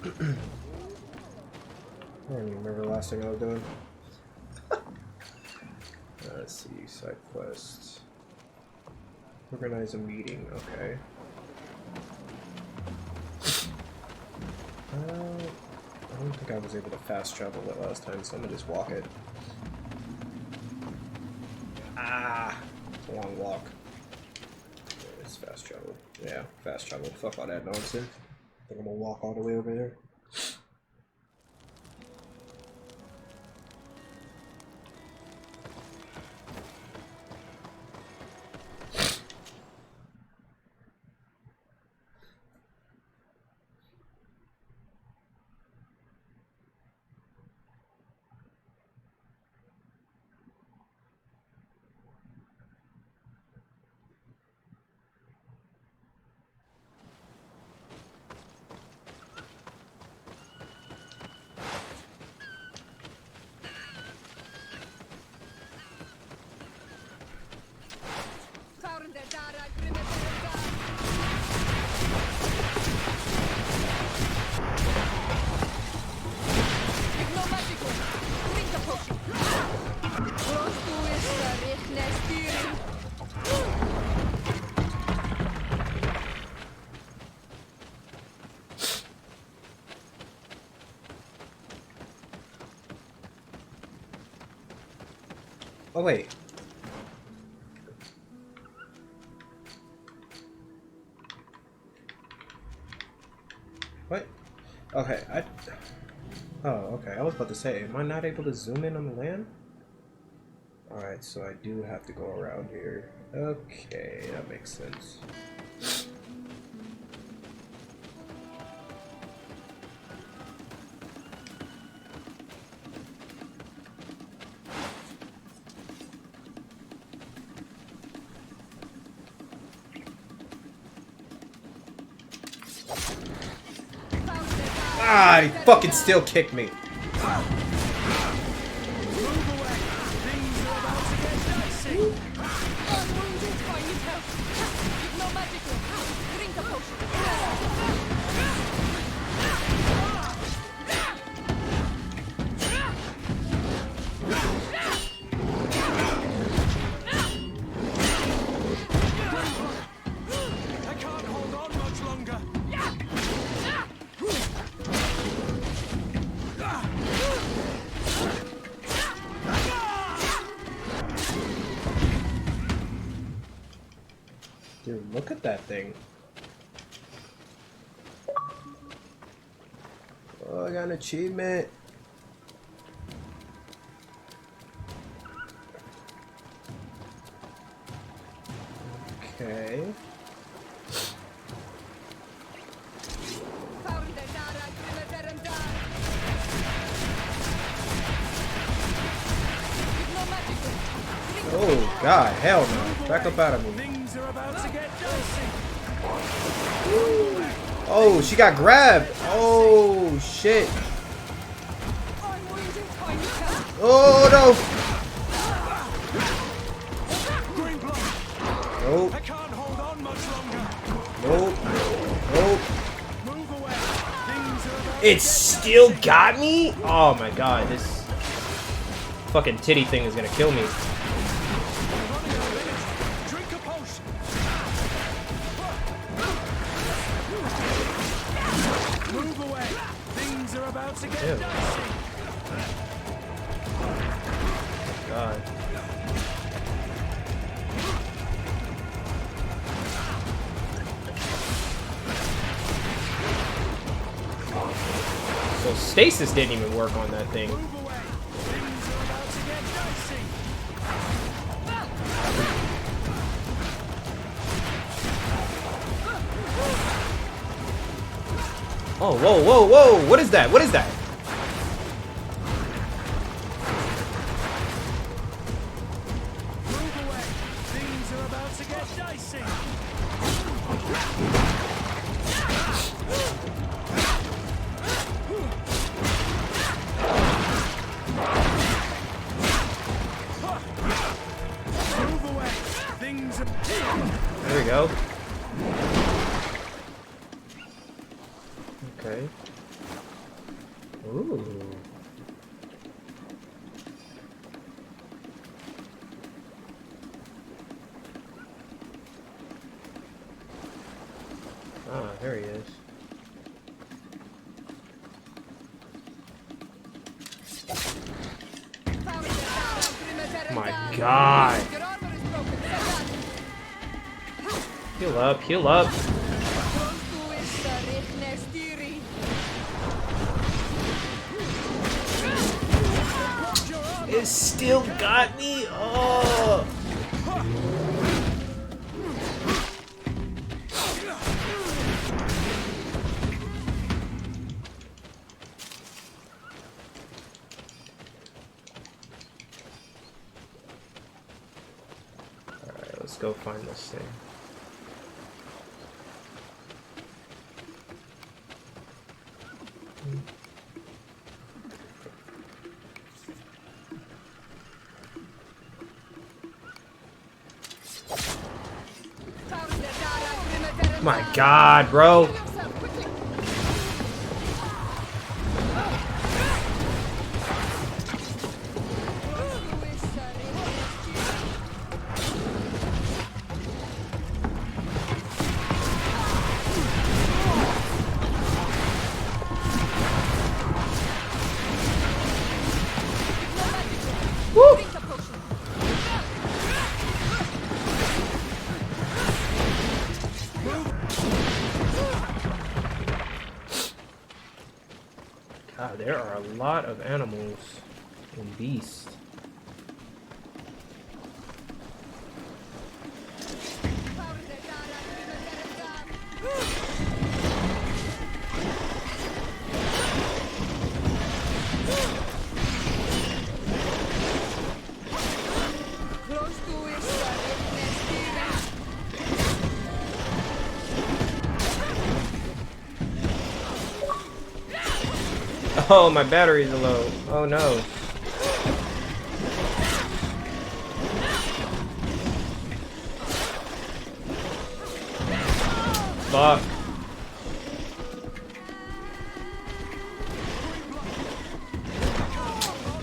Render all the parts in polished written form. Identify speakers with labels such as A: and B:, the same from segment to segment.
A: I don't even remember the last thing I was doing. Let's see, side quest. Organize a meeting, okay. I don't think I was able to fast travel it last time, so I'm gonna just walk it. Ah! It's a long walk. It's fast travel. Yeah, fast travel. Fuck all that nonsense. I think I'm gonna walk all the way over there. Oh wait. What? Okay, oh, okay. I was about to say, am I not able to zoom in on the land? Alright, so I do have to go around here. Okay, that makes sense. Ah, he fucking still kicked me. Dude, look at that thing. Oh, I got an achievement. Okay. Oh, God, hell no. Back up out of me. Oh, she got grabbed. Oh, shit. Oh, no. Nope. Nope. It still got me? Oh my god, this fucking titty thing is gonna kill me. Ew. God. So stasis didn't even work on that thing. Oh, whoa, whoa, whoa! What is that? What is that?
B: Move away. Things are about to get dicey. Move away. Things are...
A: There we go. Okay. Ooh. Ah, there he is. My God. Heal up, heal up. It still got me. Oh. Alright, let's go find this thing. My God, bro. God, there are a lot of animals and beasts. Oh, my batteries are low. Oh no. Fuck.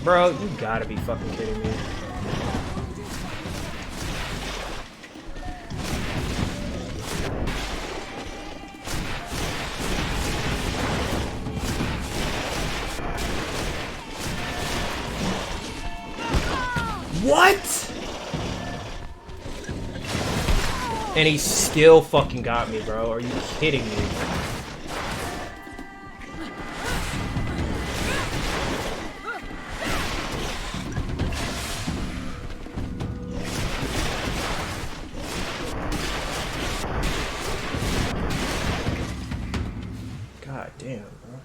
A: Bro, you gotta be fucking kidding me. What? And he still fucking got me, bro. Are you kidding me? God damn, bro.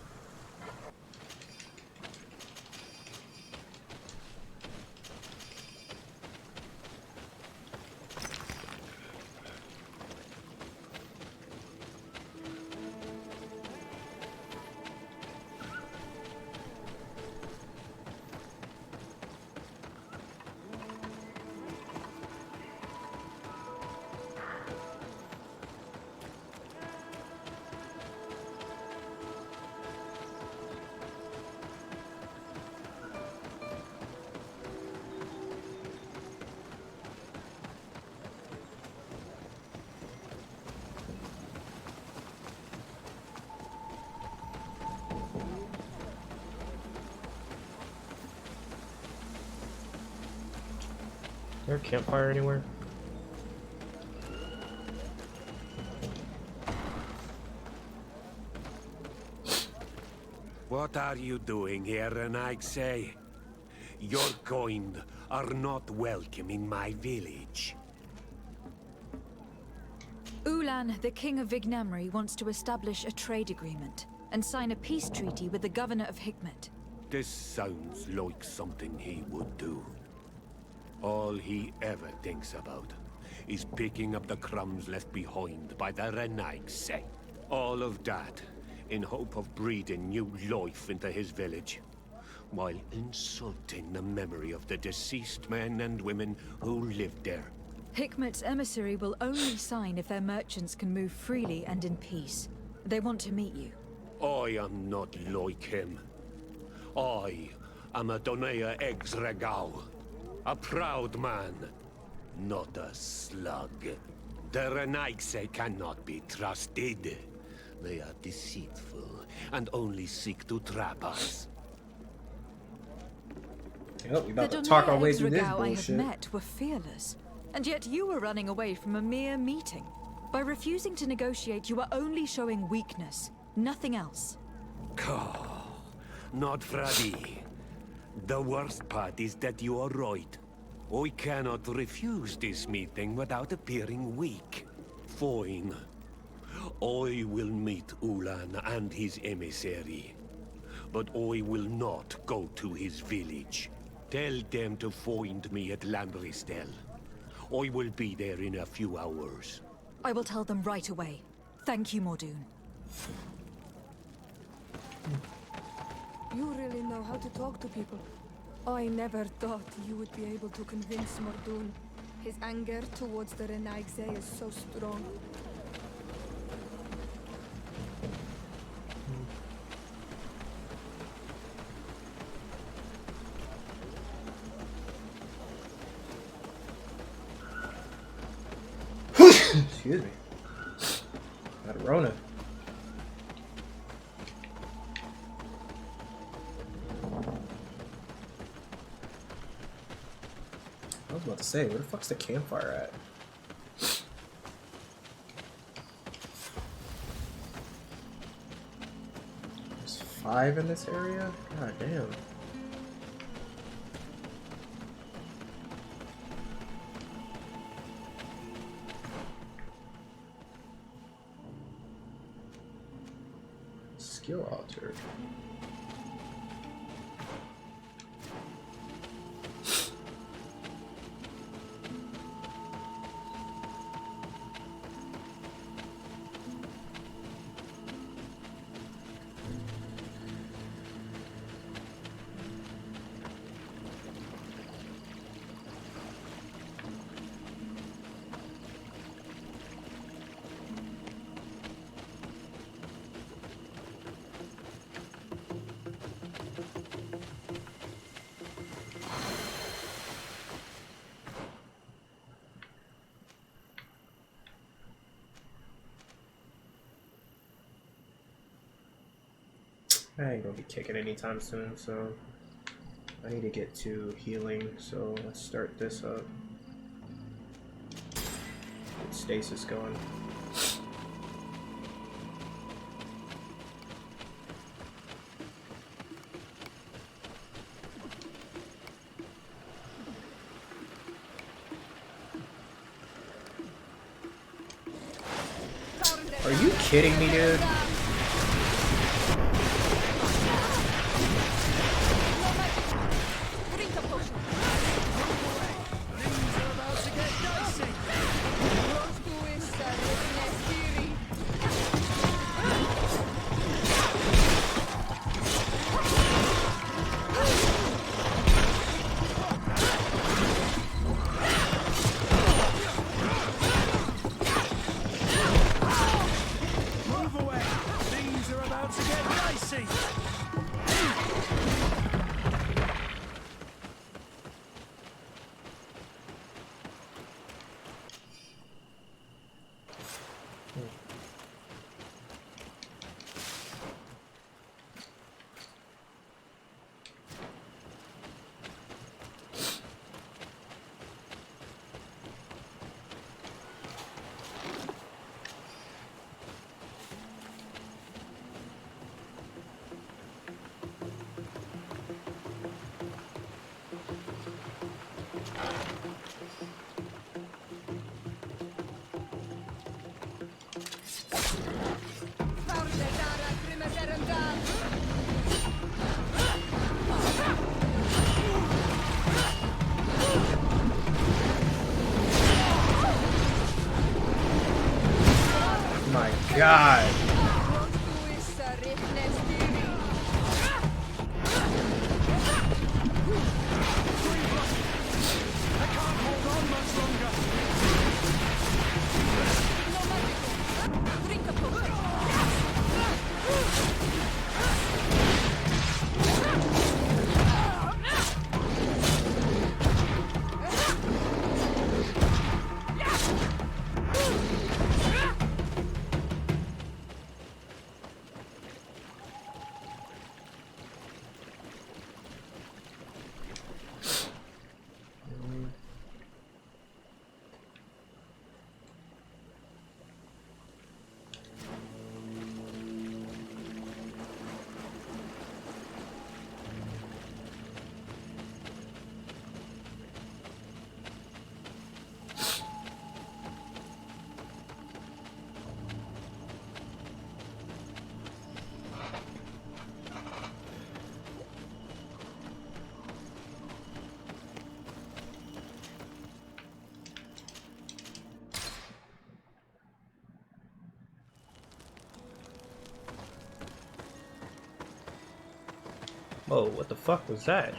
A: Is there a campfire anywhere?
C: What are you doing here, Renaigse? Your kind are not welcome in my village.
D: Ulan, the king of Vignamri, wants to establish a trade agreement and sign a peace treaty with the governor of Hikmet.
C: This sounds like something he would do. All he ever thinks about is picking up the crumbs left behind by the Renaigse. All of that in hope of breeding new life into his village, while insulting the memory of the deceased men and women who lived there.
D: Hikmet's emissary will only sign if their merchants can move freely and in peace. They want to meet you.
C: I am not like him. I am a Donea Exregao, a proud man, not a slug. The Renaigse cannot be trusted. They are deceitful and only seek to trap us.
A: Yep, we
D: The
A: about to talk our
D: Donea
A: way through this
D: Exregao I have
A: bullshit.
D: met were fearless, and yet you were running away from a mere meeting. By refusing to negotiate, you are only showing weakness, nothing else.
C: Not Freddy. The worst part is that you are right. I cannot refuse this meeting without appearing weak. Fine. I will meet Ulan and his emissary. But I will not go to his village. Tell them to find me at Lambristel. I will be there in a few hours.
D: I will tell them right away. Thank you, Mordoon.
E: You really know how to talk to people. I never thought you would be able to convince Mordoon. His anger towards the Renaigse is so strong.
A: Excuse me. Got a Rona. I was about to say, where the fuck's the campfire at? There's 5 in this area? God damn. Skill altered. I ain't gonna be kicking anytime soon, so I need to get to healing, so let's start this up. Get stasis going. Are you kidding me, dude?
B: Things are about to get dicey. Move away. Things are about to get dicey.
A: My God.
B: I can't hold on much longer.
A: Oh, what the fuck was that?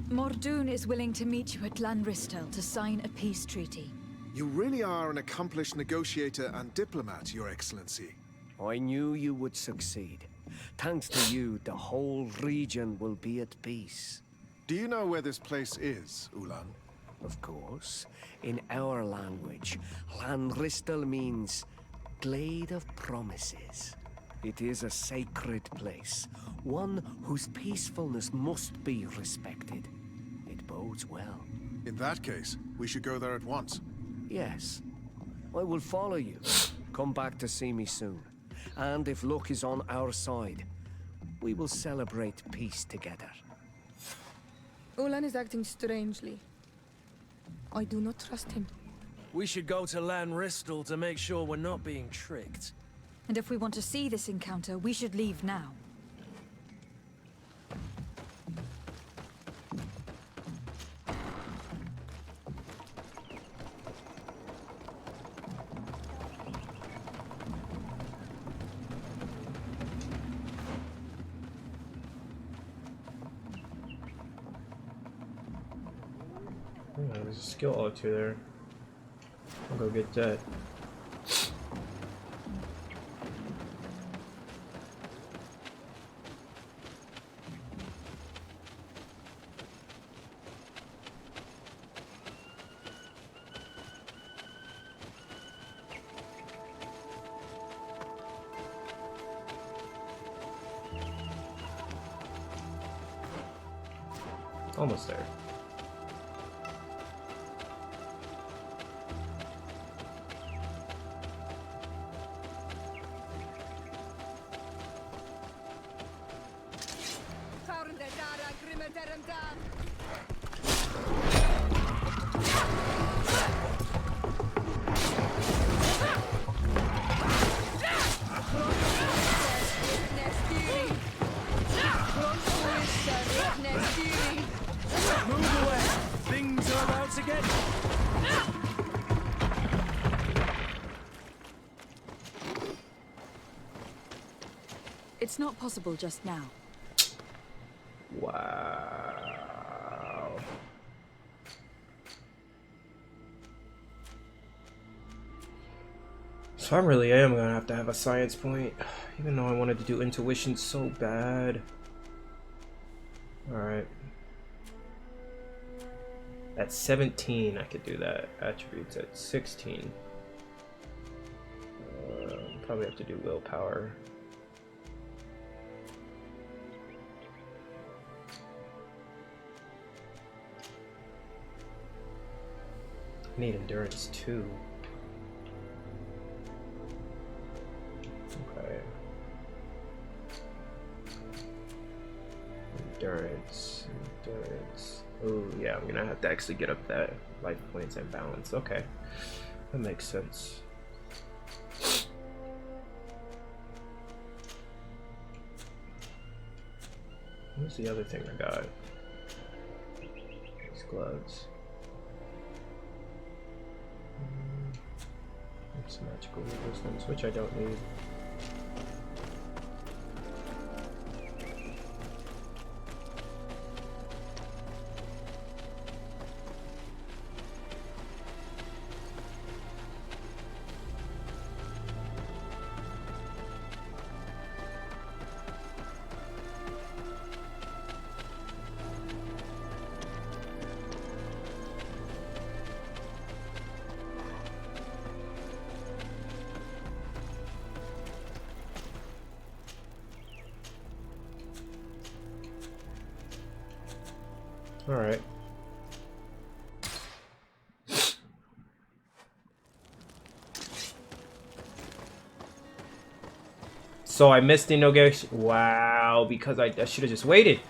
D: Mordoon is willing to meet you at Lanristel to sign a peace treaty.
F: You really are an accomplished negotiator and diplomat, Your Excellency.
G: I knew you would succeed. Thanks to you, the whole region will be at peace.
F: Do you know where this place is, Ulan?
G: Of course. In our language, Lanristel means Glade of Promises. It is a sacred place, one whose peacefulness must be respected. It bodes well.
F: In that case, we should go there at once.
G: Yes. I will follow you. Come back to see me soon. And if luck is on our side, we will celebrate peace together.
E: Ulan is acting strangely. I do not trust him.
B: We should go to Lanristel to make sure we're not being tricked.
D: And if we want to see this encounter, we should leave now.
A: Oh, there's a skill altar there. I'll go get that. Almost there.
B: Move away! Things are about to get...
D: It's not possible just now.
A: Wow. So I really am gonna have to have a science point, even though I wanted to do intuition so bad. Alright. At 17 I could do that. Attributes at 16. Probably have to do willpower. I need endurance too. Okay. Endurance. Oh yeah, I'm gonna have to actually get up that life points and balance. Okay, that makes sense. What's the other thing I got? These gloves. It's magical resistance, which I don't need. All right. So I missed the negotiation. Wow, because I should have just waited.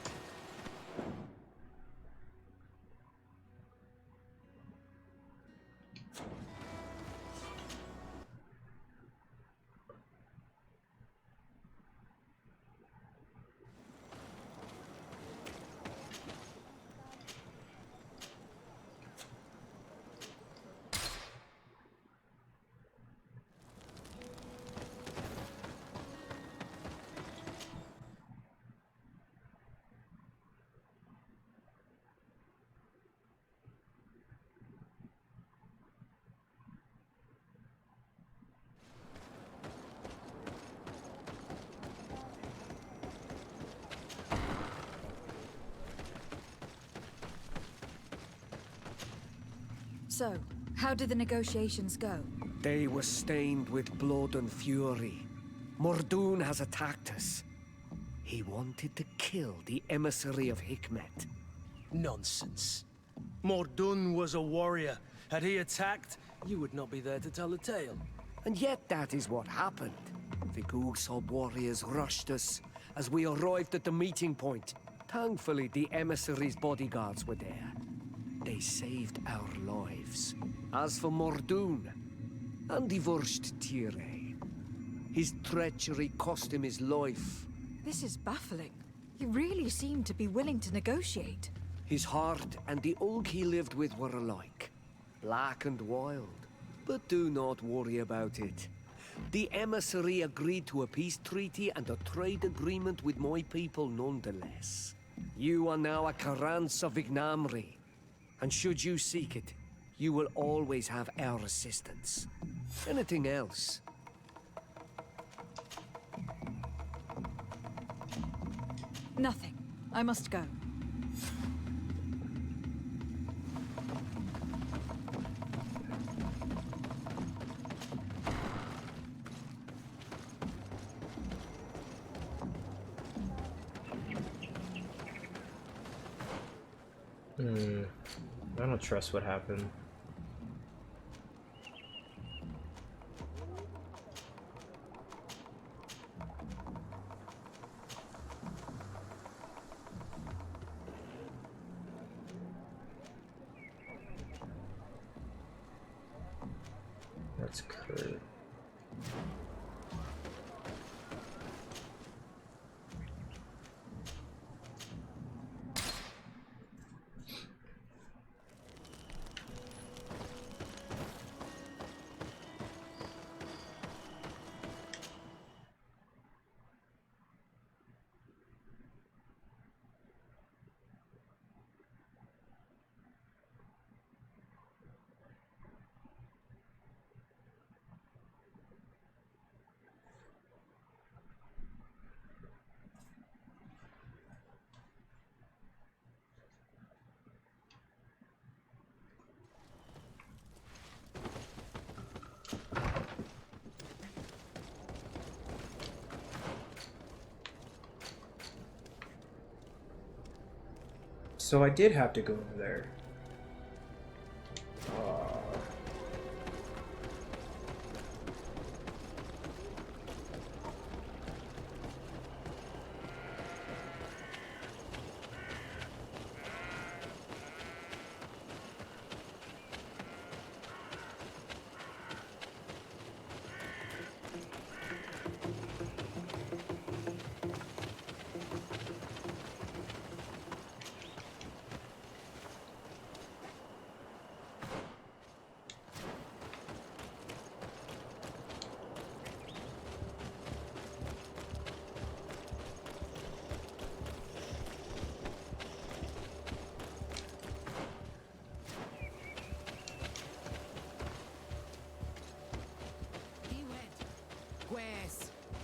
D: So, how did the negotiations go?
G: They were stained with blood and fury. Mordoon has attacked us. He wanted to kill the emissary of Hikmet.
B: Nonsense. Mordoon was a warrior. Had he attacked, you would not be there to tell the tale.
G: And yet that is what happened. The Googshob warriors rushed us as we arrived at the meeting point. Thankfully, the emissary's bodyguards were there. They saved our lives. As for Mordoon, and the Wurst Tire, his treachery cost him his life.
D: This is baffling. You really seem to be willing to negotiate.
G: His heart and the Ulg he lived with were alike. Black and wild. But do not worry about it. The emissary agreed to a peace treaty and a trade agreement with my people nonetheless. You are now a Karans of Ignamri. And should you seek it, you will always have our assistance. Anything else?
D: Nothing. I must go.
A: I don't trust what happened. That's Kurt. So I did have to go over there.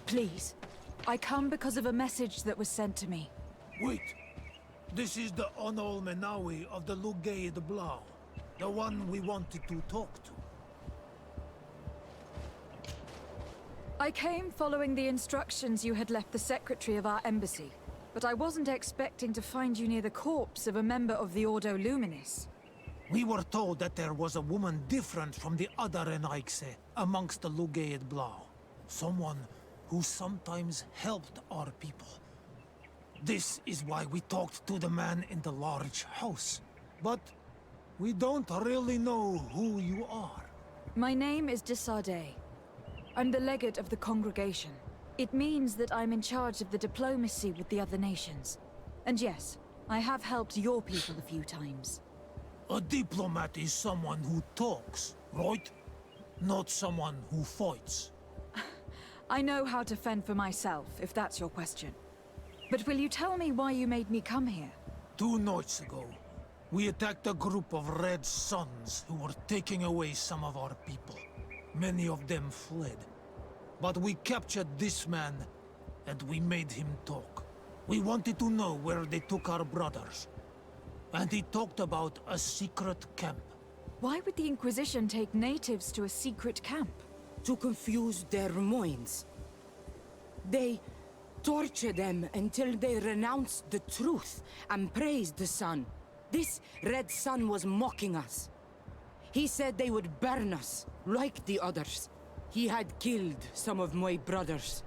D: Please. I come because of a message that was sent to me.
H: Wait. This is the Onol Menawi of the Lugay de Blau. The one we wanted to talk to.
D: I came following the instructions you had left the secretary of our embassy, but I wasn't expecting to find you near the corpse of a member of the Ordo Luminis.
H: We were told that there was a woman different from the other Renaigse amongst the Lugay de Blau. Someone who sometimes helped our people. This is why we talked to the man in the large house. But we don't really know who you are.
D: My name is Desardet. I'm the legate of the congregation. It means that I'm in charge of the diplomacy with the other nations. And yes, I have helped your people a few times.
H: A diplomat is someone who talks, right? Not someone who fights.
D: I know how to fend for myself, if that's your question. But will you tell me why you made me come here?
H: 2 nights ago, we attacked a group of Red Suns who were taking away some of our people. Many of them fled. But we captured this man, and we made him talk. We wanted to know where they took our brothers. And he talked about a secret camp.
D: Why would the Inquisition take natives to a secret camp?
I: To confuse their minds. They torture them until they renounce the truth and praise the sun. This red sun was mocking us. He said they would burn us, like the others. He had killed some of my brothers,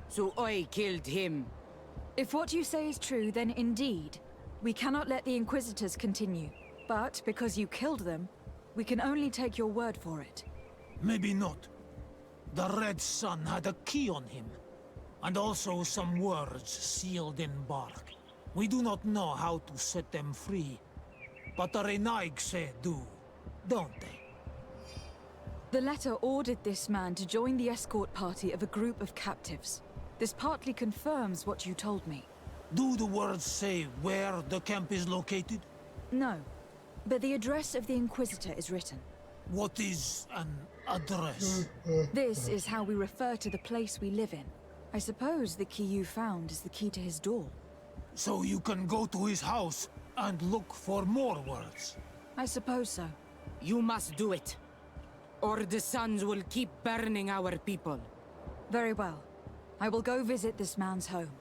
I: so I killed him.
D: If what you say is true, then indeed, we cannot let the Inquisitors continue. But because you killed them, we can only take your word for it.
H: Maybe not. The Red Sun had a key on him, and also some words sealed in bark. We do not know how to set them free, but the Renaigse do, don't they?
D: The letter ordered this man to join the escort party of a group of captives. This partly confirms what you told me.
H: Do the words say where the camp is located?
D: No, but the address of the Inquisitor is written.
H: What is an address?
D: This is how we refer to the place we live in. I suppose the key you found is the key to his door.
H: So you can go to his house and look for more words?
D: I suppose so.
I: You must do it, or the suns will keep burning our people.
D: Very well. I will go visit this man's home.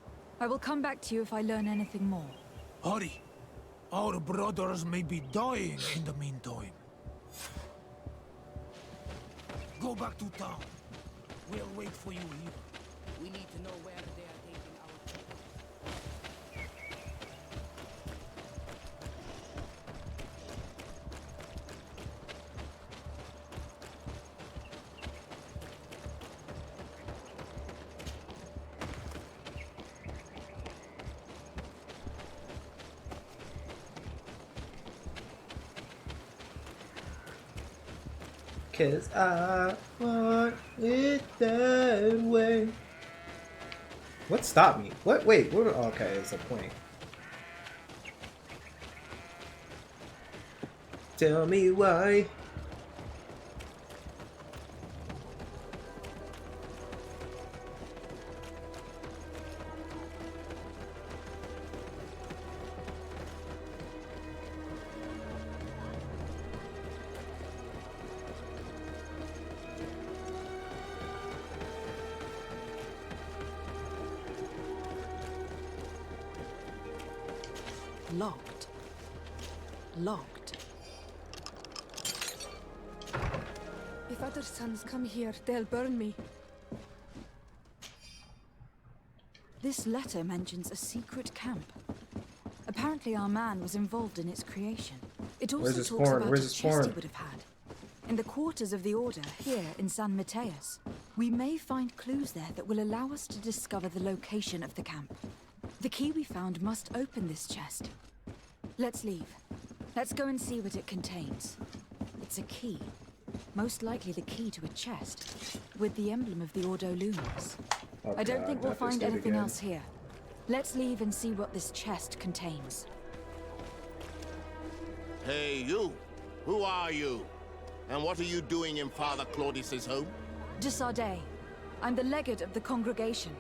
D: I will come back to you if I learn anything more.
H: Hurry. Our brothers may be dying in the meantime. Go back to town. We'll wait for you here.
I: We need to know where they are taking our people.
A: Cause I want it that way. What stopped me? What? Wait, what? Okay, it's a point. Tell me why.
D: Locked. Locked.
E: If other sons come here, they'll burn me.
D: This letter mentions a secret camp. Apparently our man was involved in its creation. It also
A: Where's his
D: talks
A: spawn?
D: about
A: Where's
D: a
A: his
D: chest he
A: spawn?
D: would have had. In the quarters of the Order, here in San Mateus. We may find clues there that will allow us to discover the location of the camp. The key we found must open this chest. Let's leave. Let's go and see what it contains. It's a key. Most likely the key to a chest, with the emblem of the Ordo Lumis.
A: Oh,
D: I don't
A: God,
D: think we'll
A: not
D: find
A: this dude
D: anything
A: again.
D: else here. Let's leave and see what this chest contains.
J: Hey, you! Who are you? And what are you doing in Father Claudius's home?
D: Desardet. I'm the legate of the congregation.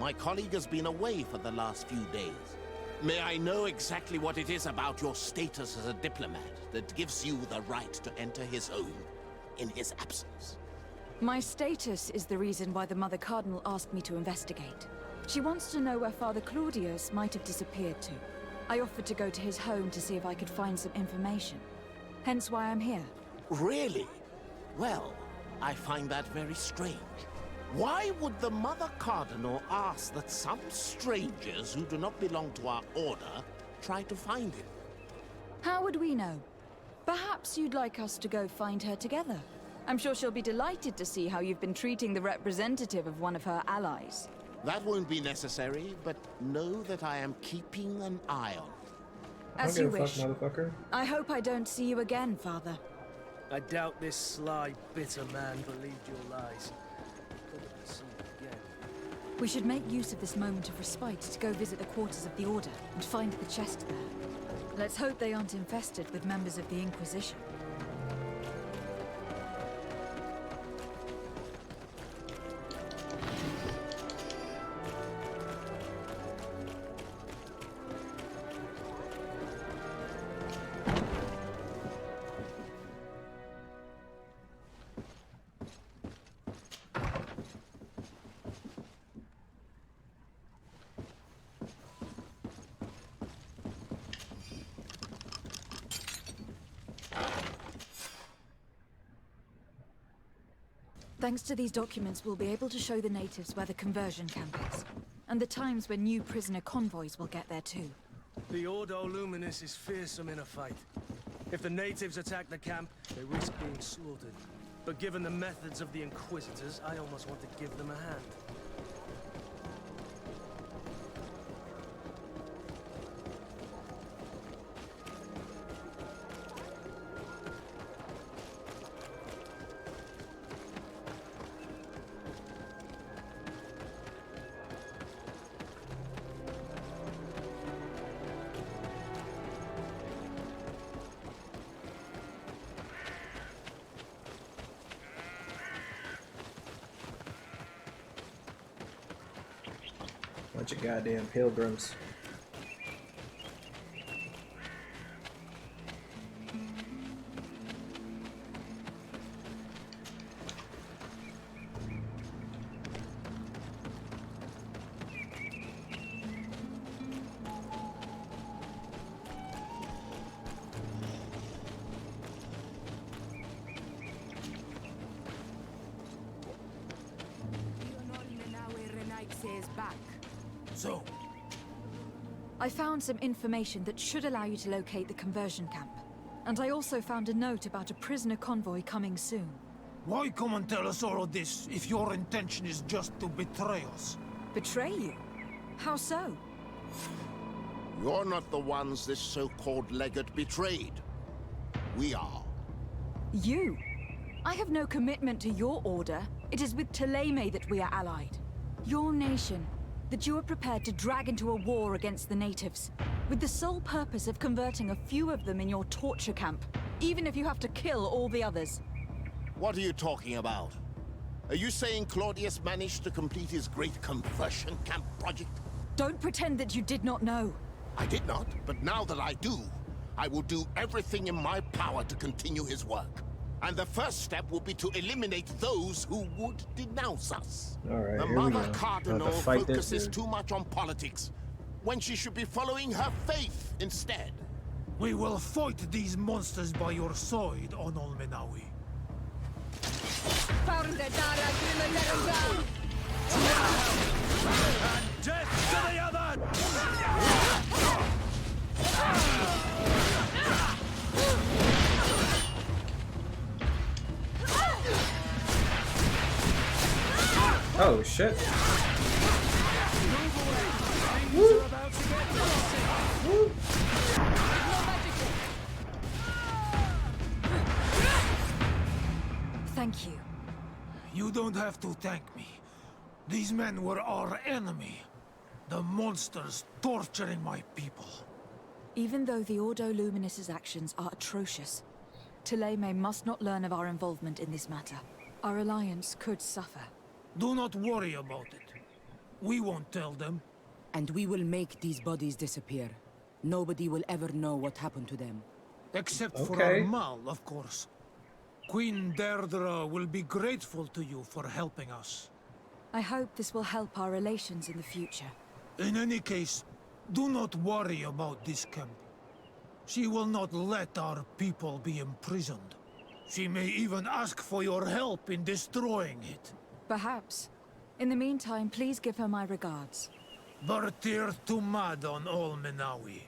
J: My colleague has been away for the last few days. May I know exactly what it is about your status as a diplomat that gives you the right to enter his home in his absence?
D: My status is the reason why the Mother Cardinal asked me to investigate. She wants to know where Father Claudius might have disappeared to. I offered to go to his home to see if I could find some information. Hence why I'm here.
J: Really? Well, I find that very strange. Why would the Mother Cardinal ask that some strangers who do not belong to our order try to find him?
D: How would we know? Perhaps you'd like us to go find her together. I'm sure she'll be delighted to see how you've been treating the representative of one of her allies.
J: That won't be necessary, but know that I am keeping an eye on it.
D: As
A: I
D: you
A: don't give a
D: wish.
A: fuck, motherfucker.
D: I hope I don't see you again, Father.
B: I doubt this sly, bitter man believed your lies. Probably see you again.
D: We should make use of this moment of respite to go visit the quarters of the Order and find the chest there. Let's hope they aren't infested with members of the Inquisition. Thanks to these documents, we'll be able to show the natives where the conversion camp is. And the times when new prisoner convoys will get there too.
B: The Ordo Luminis is fearsome in a fight. If the natives attack the camp, they risk being slaughtered. But given the methods of the Inquisitors, I almost want to give them a hand.
A: Bunch of goddamn pilgrims.
H: So,
D: I found some information that should allow you to locate the conversion camp. And I also found a note about a prisoner convoy coming soon.
H: why come and tell us all of this if your intention is just to betray us?
D: Betray you? How so?
J: You're not the ones this so-called legate betrayed. We are.
D: You? I have no commitment to your order. It is with Thélème that we are allied. Your nation, that you are prepared to drag into a war against the natives, with the sole purpose of converting a few of them in your torture camp, even if you have to kill all the others.
J: What are you talking about? Are you saying Claudius managed to complete his great conversion camp project?
D: Don't pretend that you did not know.
J: I did not, but now that I do, I will do everything in my power to continue his work. And the first step will be to eliminate those who would denounce us.
A: Alright,
J: The
A: here we
J: Mother
A: go.
J: Cardinal
A: About to fight this
J: focuses
A: dude.
J: too much on politics, when she should be following her faith instead.
H: We will fight these monsters by your side, Onol Menawi.
B: Death to the other!
A: Oh shit.
D: Thank you.
H: You don't have to thank me. These men were our enemy. The monsters torturing my people.
D: Even though the Ordo Luminis' actions are atrocious, Thélème must not learn of our involvement in this matter. Our alliance could suffer.
H: Do not worry about it. We won't tell them.
I: And we will make these bodies disappear. Nobody will ever know what happened to them.
H: Except for
A: Okay.
H: our Mal, of course. Queen Deirdre will be grateful to you for helping us.
D: I hope this will help our relations in the future.
H: In any case, do not worry about this camp. She will not let our people be imprisoned. She may even ask for your help in destroying it.
D: Perhaps. In the meantime, please give her my regards.
H: Bertir Tumad on all Menawi.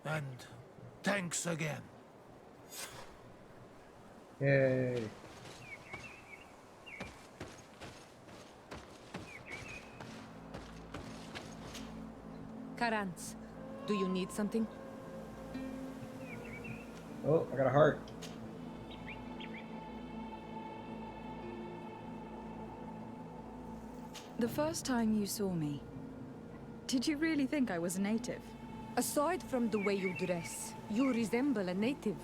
H: And thanks again.
A: Yay.
E: Karantz, do you need something?
A: Oh, I got a heart.
D: The first time you saw me, did you really think I was a native?
E: Aside from the way you dress, you resemble a native.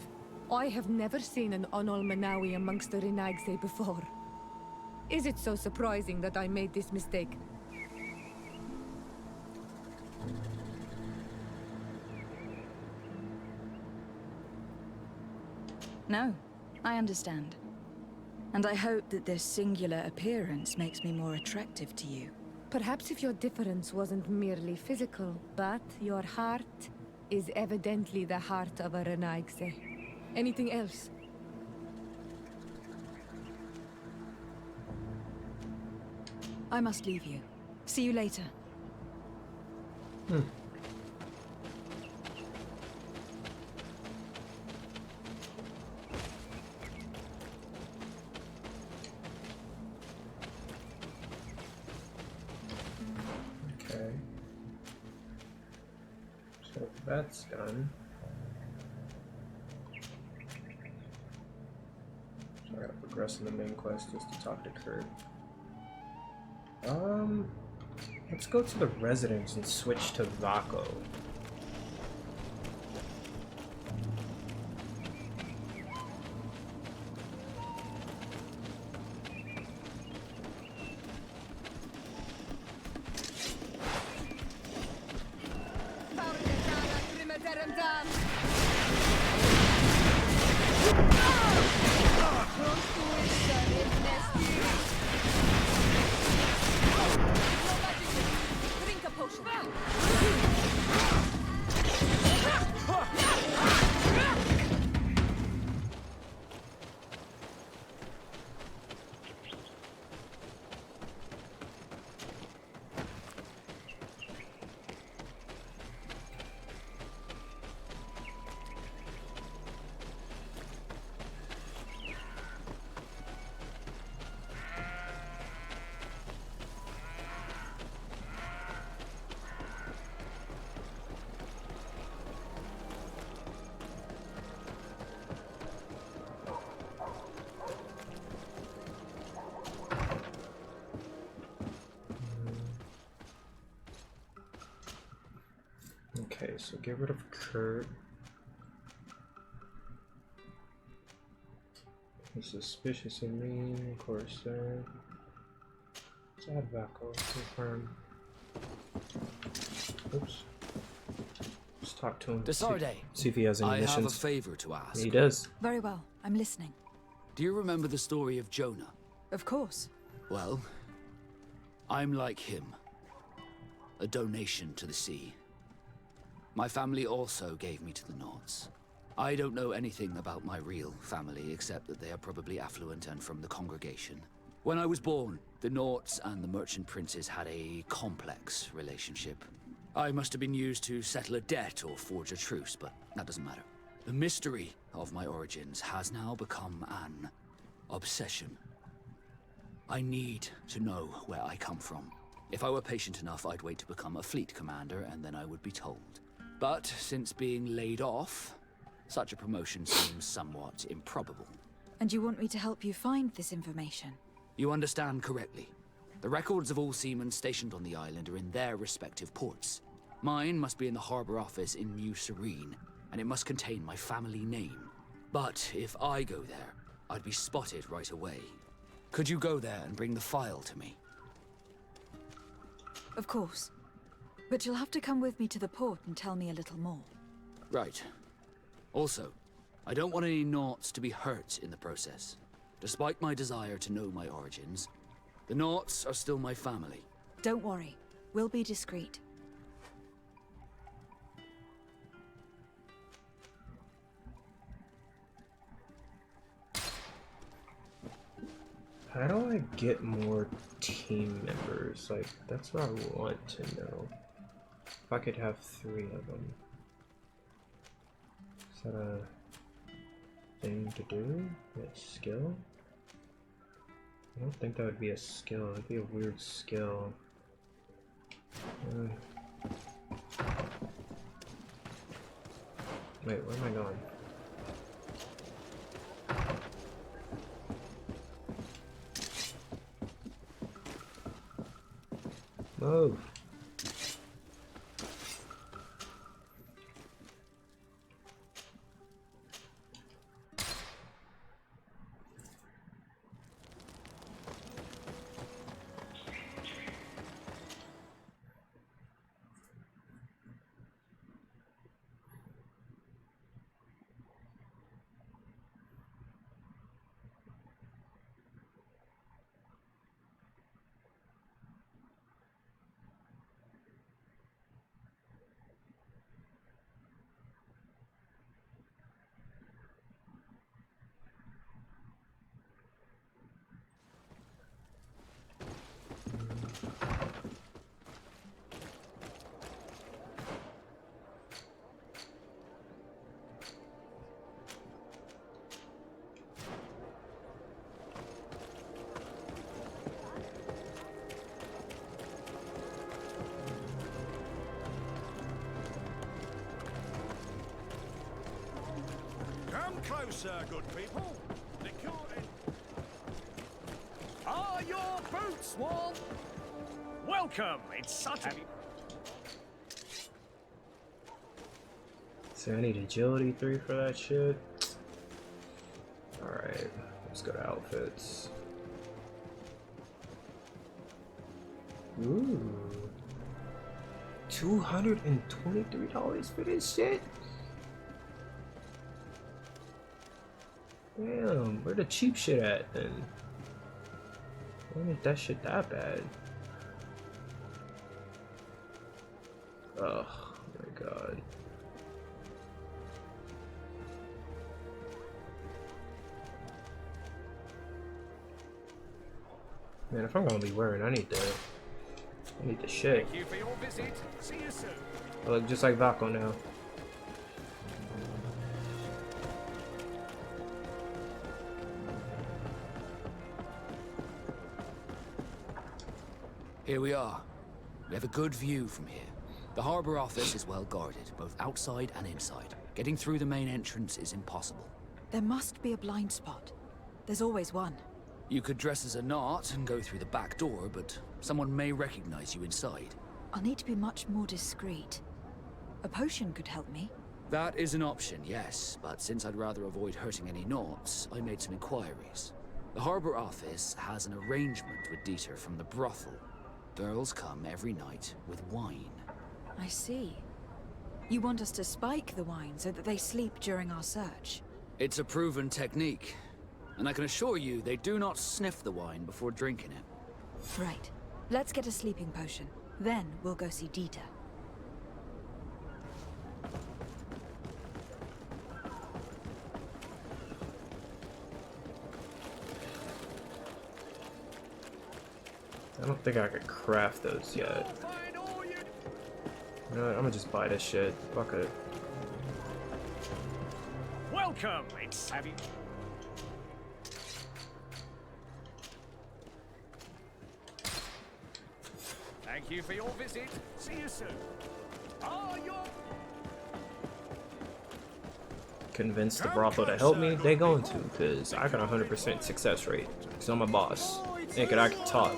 E: I have never seen an Onol Menawi amongst the Renaigse before. Is it so surprising that I made this mistake?
D: No, I understand. And I hope that this singular appearance makes me more attractive to you.
E: Perhaps if your difference wasn't merely physical, but your heart is evidently the heart of a Renaigse. Anything else?
D: I must leave you. See you later.
A: Okay. So that's done. So I gotta progress in the main quest just to talk to Kurt. Let's go to the residence and switch to Vaco.
D: Drink a potion.
A: Okay, so get rid of Kurt. He's suspicious of me, of course. Let's add Vaco. Confirm. Oops. Let's talk to him.
K: Desarde,
A: See if he has any
K: I
A: missions.
K: have a favor to ask.
A: He does.
D: Very well. I'm listening.
K: Do you remember the story of Jonah?
D: Of course.
K: Well, I'm like him. A donation to the sea. My family also gave me to the Nords. I don't know anything about my real family, except that they are probably affluent and from the congregation. When I was born, the Nords and the merchant princes had a complex relationship. I must have been used to settle a debt or forge a truce, but that doesn't matter. The mystery of my origins has now become an obsession. I need to know where I come from. If I were patient enough, I'd wait to become a fleet commander, and then I would be told. But since being laid off, such a promotion seems somewhat improbable.
D: And you want me to help you find this information?
K: You understand correctly. The records of all seamen stationed on the island are in their respective ports. Mine must be in the harbor office in New Serene, and it must contain my family name. But if I go there, I'd be spotted right away. Could you go there and bring the file to me?
D: Of course. But you'll have to come with me to the port and tell me a little more.
K: Right. Also, I don't want any Naughts to be hurt in the process. Despite my desire to know my origins, the Naughts are still my family.
D: Don't worry. We'll be discreet.
A: How do I get more team members? Like, that's what I want to know. If I could have 3 of them. Is that a thing to do? A skill? I don't think that would be a skill. It'd be a weird skill. Wait, where am I going? Move.
L: Closer, good people. The court are your boots, Wall? Welcome. It's such a...
A: So I need agility 3 for that shit. Alright, let's go to outfits. Ooh. $223 for this shit? Damn, where the cheap shit at then? Why ain't that shit that bad? Oh my god. Man, if I'm gonna be wearing, I need the shit.
L: Thank you for your visit. See you soon.
A: I look just like Vaco now.
K: Here we are. We have a good view from here. The harbor office is well guarded, both outside and inside. Getting through the main entrance is impossible.
D: There must be a blind spot. There's always one.
K: You could dress as a knot and go through the back door, but someone may recognize you inside.
D: I'll need to be much more discreet. A potion could help me.
K: That is an option, yes, but since I'd rather avoid hurting any knots, I made some inquiries. The harbor office has an arrangement with Dieter from the brothel. Girls come every night with wine.
D: I see. You want us to spike the wine so that they sleep during our search?
K: It's a proven technique, and I can assure you they do not sniff the wine before drinking it.
D: Right. Let's get a sleeping potion. Then we'll go see Dieter.
A: I don't think I could craft those yet. You know what, I'm gonna just buy this shit. Fuck it.
L: Welcome. It's have you. Thank you for your visit. See you soon. Are your...
A: Convince the brothel to help me? They going to, because I got a 100% success rate. Because I'm a boss. And I can talk.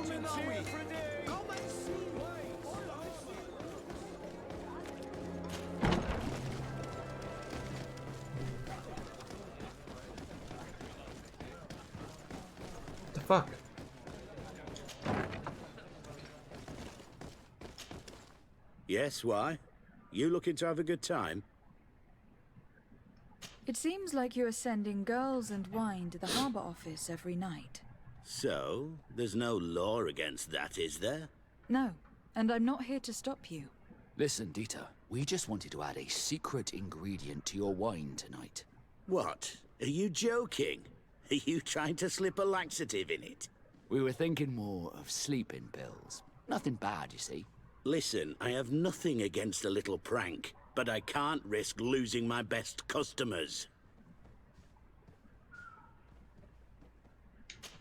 A: What the fuck?
M: Yes, why? You looking to have a good time?
D: It seems like you're sending girls and wine to the harbor office every night.
M: So, there's no law against that, is there?
D: No, and I'm not here to stop you.
K: Listen, Dieter, we just wanted to add a secret ingredient to your wine tonight.
M: What? Are you joking? Are you trying to slip a laxative in it?
K: We were thinking more of sleeping pills. Nothing bad, you see.
M: Listen, I have nothing against a little prank, but I can't risk losing my best customers.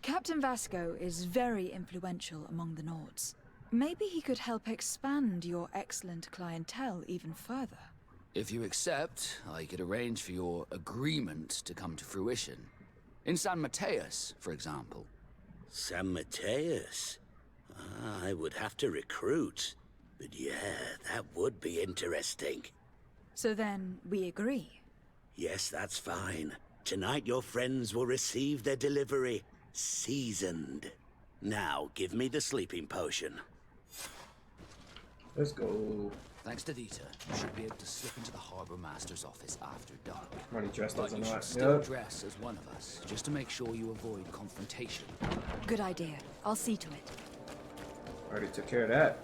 D: Captain Vasco is very influential among the Nords. Maybe he could help expand your excellent clientele even further.
K: If you accept, I could arrange for your agreement to come to fruition. In San Mateus, for example.
M: San Mateus? I would have to recruit. But yeah, that would be interesting.
D: So then, we agree?
M: Yes, that's fine. Tonight your friends will receive their delivery. Seasoned. Now, give me the sleeping potion.
A: Let's go.
K: Thanks to Dieter, you should be able to slip into the Harbor Master's office after dark.
A: Already dressed as a
K: But you should
A: knot.
K: still
A: Yep.
K: dress as one of us, just to make sure you avoid confrontation.
D: Good idea. I'll see to it.
A: Already took care of that.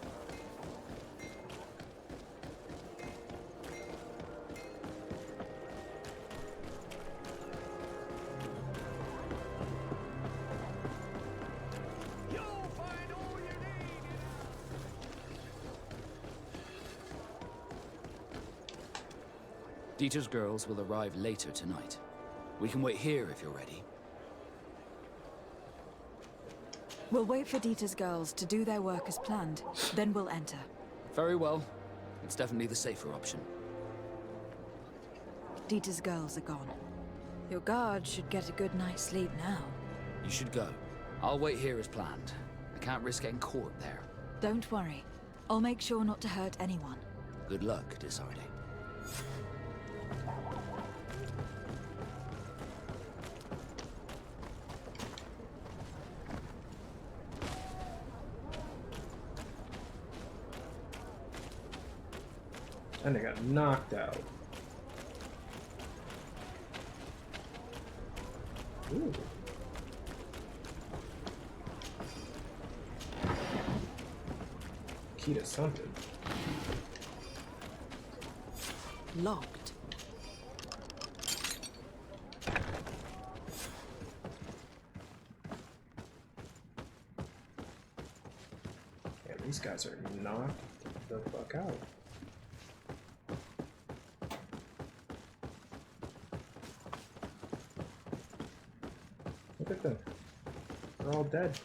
K: Dieter's girls will arrive later tonight. We can wait here if you're ready.
D: We'll wait for Dieter's girls to do their work as planned, then we'll enter.
K: Very well. It's definitely the safer option.
D: Dieter's girls are gone. Your guard should get a good night's sleep now.
K: You should go. I'll wait here as planned. I can't risk getting caught there.
D: Don't worry. I'll make sure not to hurt anyone.
K: Good luck, Desarde.
A: And I got knocked out. Ooh. Key to something.
D: Locked.
A: Yeah, these guys are knocked the fuck out. Look at them. They're all dead.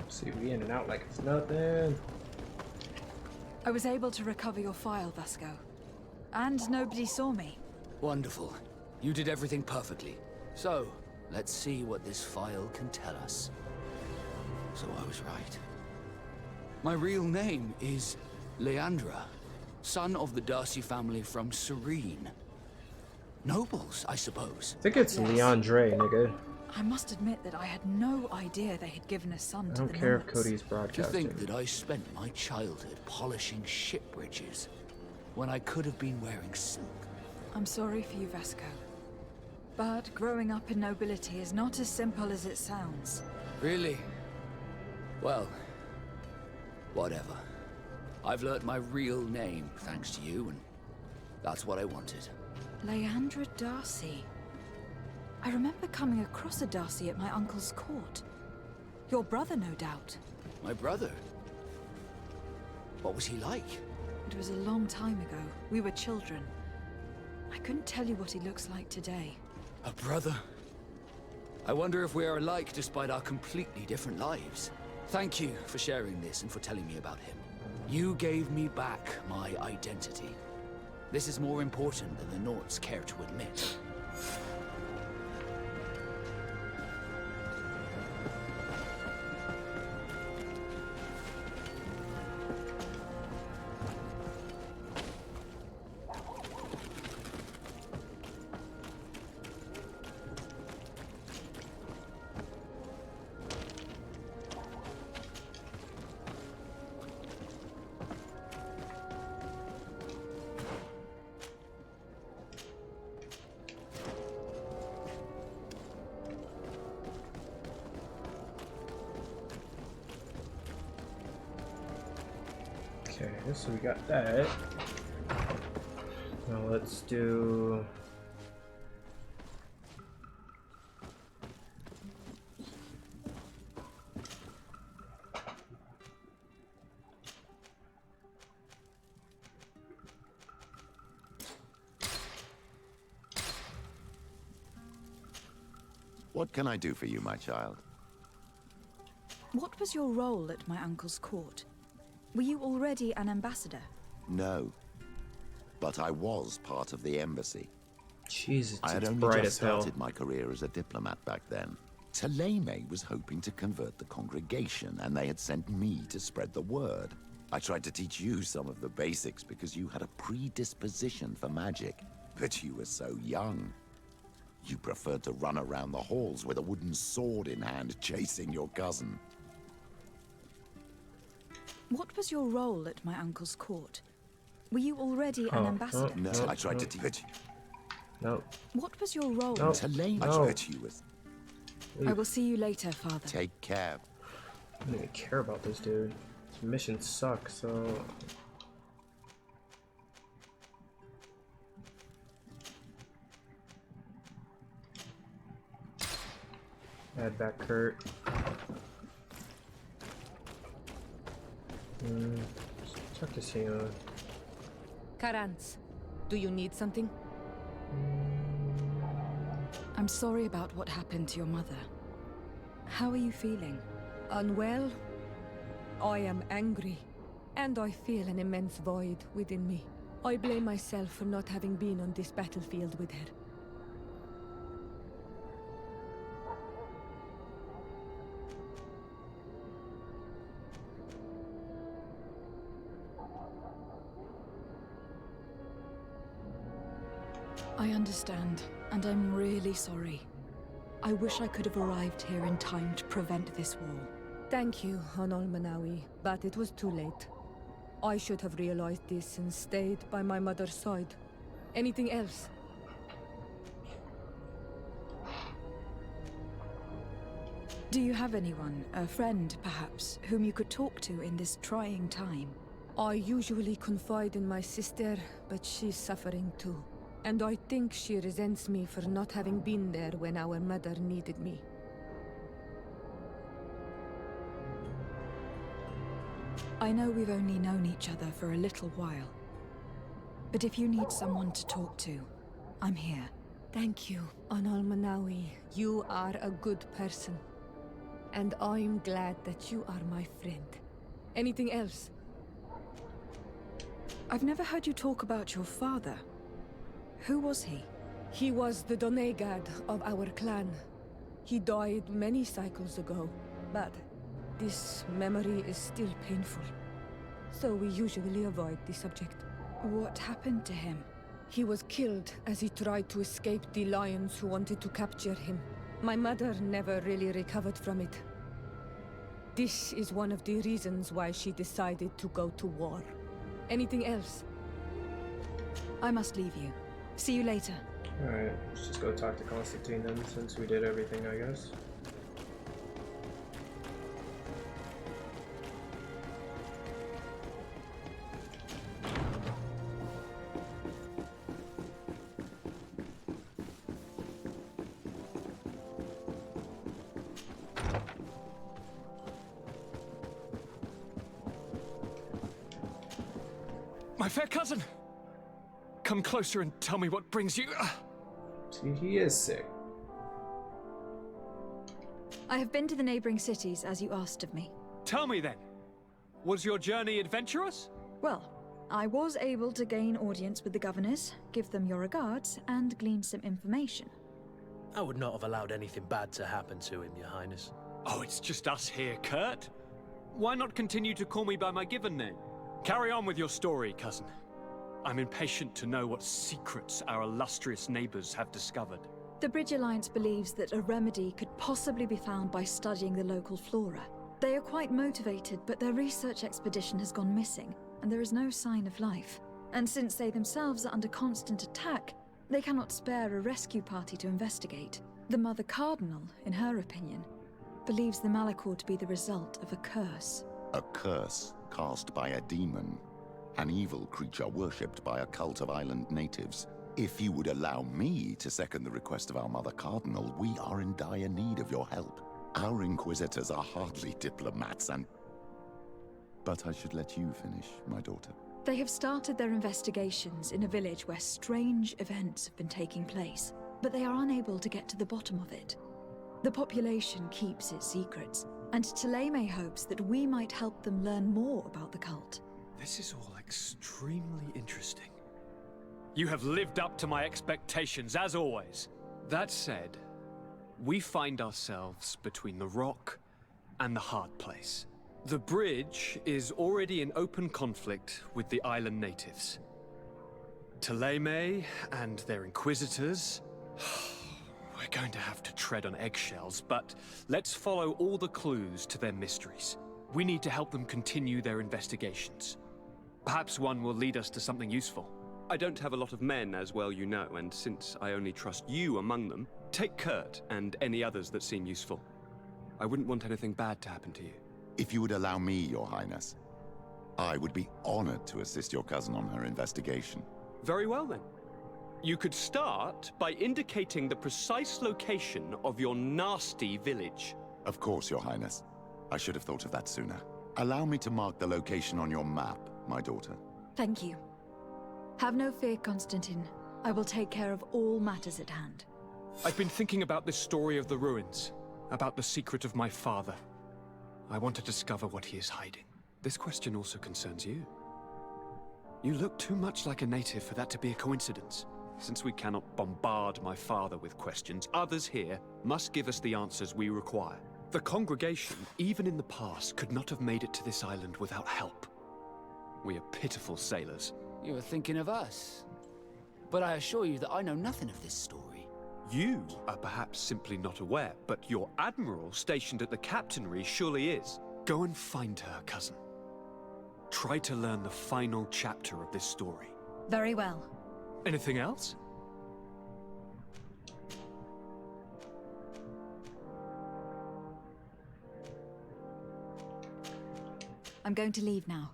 A: See, we in and out like it's nothing.
D: I was able to recover your file, Vasco. And nobody saw me.
K: Wonderful. You did everything perfectly. So, let's see what this file can tell us. So I was right. My real name is Leandra, son of the Darcy family from Serene. Nobles, I suppose.
A: I think it's Leandre, nigga.
D: I must admit that I had no idea they had given a son to the
A: I don't care if
D: Normans.
A: Cody's
K: To
A: broadcasting.
K: think that I spent my childhood polishing ship bridges when I could have been wearing silk.
D: I'm sorry for you, Vasco. But growing up in nobility is not as simple as it sounds.
K: Really? Well, whatever. I've learnt my real name thanks to you, and that's what I wanted.
D: Leandra Darcy. I remember coming across a Darcy at my uncle's court. Your brother, no doubt.
K: My brother? What was he like?
D: It was a long time ago. We were children. I couldn't tell you what he looks like today.
K: A brother? I wonder if we are alike despite our completely different lives. Thank you for sharing this and for telling me about him. You gave me back my identity. This is more important than the Norts care to admit.
A: Okay, so we got that. Now let's do...
N: What can I do for you, my child?
D: What was your role at my uncle's court? Were you already an ambassador?
N: No. But I was part of the embassy.
A: Jesus,
N: I had
A: it's
N: only
A: bright
N: just
A: as hell.
N: started my career as a diplomat back then. Taleme was hoping to convert the congregation, and they had sent me to spread the word. I tried to teach you some of the basics because you had a predisposition for magic, but you were so young. You preferred to run around the halls with a wooden sword in hand, chasing your cousin.
D: What was your role at my uncle's court? Were you already an ambassador?
N: No, I tried to teach you.
A: No.
D: What was your role?
N: Taleme, I bet you was.
D: I will see you later, Father.
N: Take care.
A: I don't even care about this dude. This mission sucks, so... Add back Kurt. Check this here.
E: Karans, do you need something?
D: I'm sorry about what happened to your mother. How are you feeling?
E: Unwell? I am angry, and I feel an immense void within me. I blame myself for not having been on this battlefield with her.
D: I understand, and I'm really sorry. I wish I could have arrived here in time to prevent this war.
E: Thank you, Honol Manawi, but it was too late. I should have realized this and stayed by my mother's side. Anything else?
D: Do you have anyone, a friend perhaps, whom you could talk to in this trying time?
E: I usually confide in my sister, but she's suffering too. And I think she resents me for not having been there when our mother needed me.
D: I know we've only known each other for a little while. But if you need someone to talk to, I'm here.
E: Thank you, Honol Manawi. You are a good person. And I'm glad that you are my friend. Anything else?
D: I've never heard you talk about your father. Who was he?
E: He was the Donegad of our clan. He died many cycles ago, but this memory is still painful. So we usually avoid the subject.
D: What happened to him?
E: He was killed as he tried to escape the lions who wanted to capture him. My mother never really recovered from it. This is one of the reasons why she decided to go to war. Anything else?
D: I must leave you. See you later.
A: Alright, let's just go talk to Constantine then, since we did everything, I guess.
O: My fair cousin! Come closer and tell me what brings you.
A: See, he is sick.
D: I have been to the neighboring cities, as you asked of me.
O: Tell me then. Was your journey adventurous?
D: Well, I was able to gain audience with the governors, give them your regards, and glean some information.
B: I would not have allowed anything bad to happen to him, Your Highness.
O: Oh, it's just us here, Kurt. Why not continue to call me by my given name? Carry on with your story, cousin. I'm impatient to know what secrets our illustrious neighbors have discovered.
D: The Bridge Alliance believes that a remedy could possibly be found by studying the local flora. They are quite motivated, but their research expedition has gone missing, and there is no sign of life. And since they themselves are under constant attack, they cannot spare a rescue party to investigate. The Mother Cardinal, in her opinion, believes the Malachor to be the result of a curse.
N: A curse cast by a demon. An evil creature worshipped by a cult of island natives. If you would allow me to second the request of our Mother Cardinal, we are in dire need of your help. Our Inquisitors are hardly diplomats and... But I should let you finish, my daughter.
D: They have started their investigations in a village where strange events have been taking place, but they are unable to get to the bottom of it. The population keeps its secrets, and Taleme hopes that we might help them learn more about the cult.
O: This is all extremely interesting. You have lived up to my expectations, as always. That said, we find ourselves between the rock and the hard place. The bridge is already in open conflict with the island natives. Taleme and their inquisitors... We're going to have to tread on eggshells, but let's follow all the clues to their mysteries. We need to help them continue their investigations. Perhaps one will lead us to something useful. I don't have a lot of men, as well you know, and since I only trust you among them, take Kurt and any others that seem useful. I wouldn't want anything bad to happen to you.
N: If you would allow me, Your Highness, I would be honored to assist your cousin on her investigation.
O: Very well, then. You could start by indicating the precise location of your nasty village.
N: Of course, Your Highness. I should have thought of that sooner. Allow me to mark the location on your map, my daughter.
D: Thank you. Have no fear, Constantine. I will take care of all matters at hand.
O: I've been thinking about this story of the ruins, about the secret of my father. I want to discover what he is hiding. This question also concerns you. You look too much like a native for that to be a coincidence. Since we cannot bombard my father with questions, others here must give us the answers we require. The congregation, even in the past, could not have made it to this island without help. We are pitiful sailors.
K: You were thinking of us. But I assure you that I know nothing of this story.
O: You are perhaps simply not aware, but your admiral stationed at the captainry surely is. Go and find her, cousin. Try to learn the final chapter of this story.
D: Very well.
O: Anything else?
D: I'm going to leave now.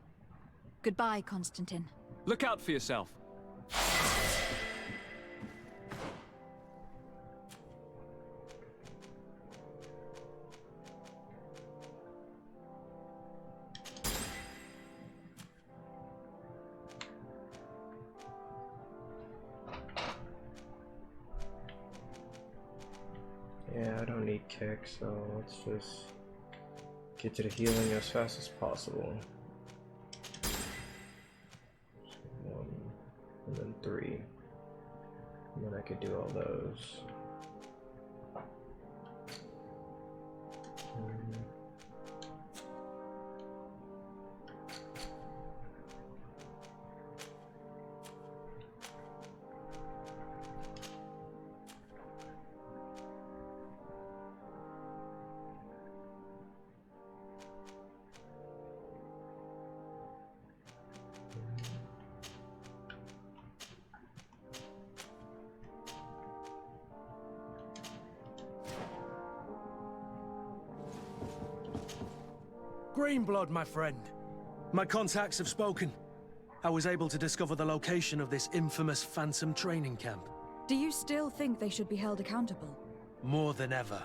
D: Goodbye, Constantine.
O: Look out for yourself.
A: Yeah, I don't need kick, so let's just get to the healing as fast as possible. 1, and then 3. And then I could do all those.
B: Greenblood, my friend. My contacts have spoken. I was able to discover the location of this infamous Phantom training camp.
D: Do you still think they should be held accountable?
B: More than ever.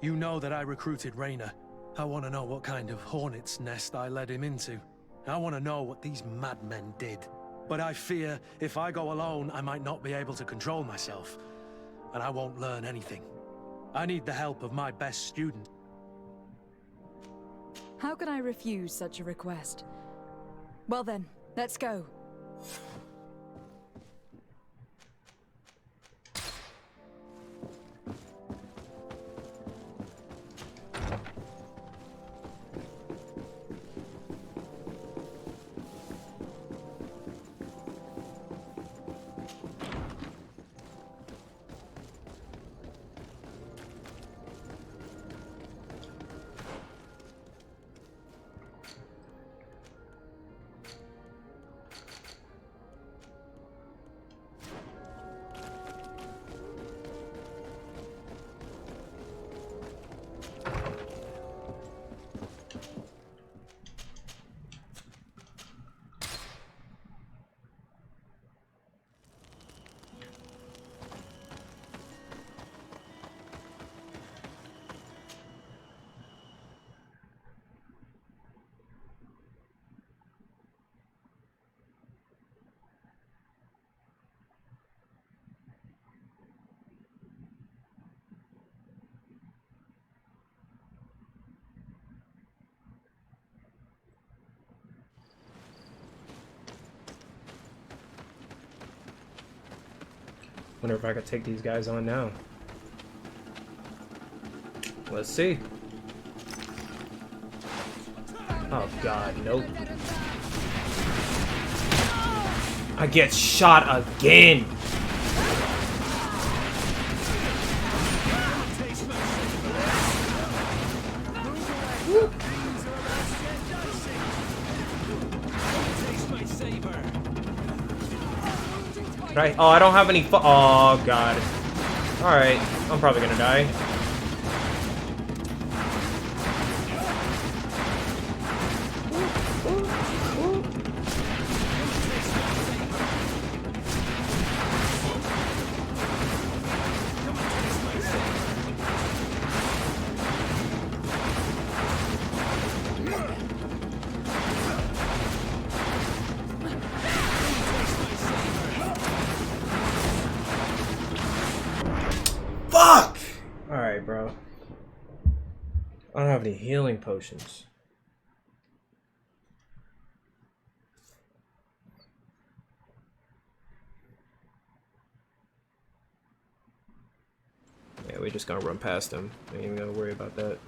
B: You know that I recruited Rayner. I want to know what kind of hornet's nest I led him into. I want to know what these madmen did. But I fear if I go alone, I might not be able to control myself. And I won't learn anything. I need the help of my best student.
D: How can I refuse such a request? Well then, let's go.
A: Wonder if I could take these guys on now. Let's see. Oh god, nope. I get shot again. Right? Oh, I don't have any oh god. Alright, I'm probably gonna die. Fuck! Alright, bro. I don't have any healing potions. Yeah, we're just gonna run past him. Ain't even gonna worry about that.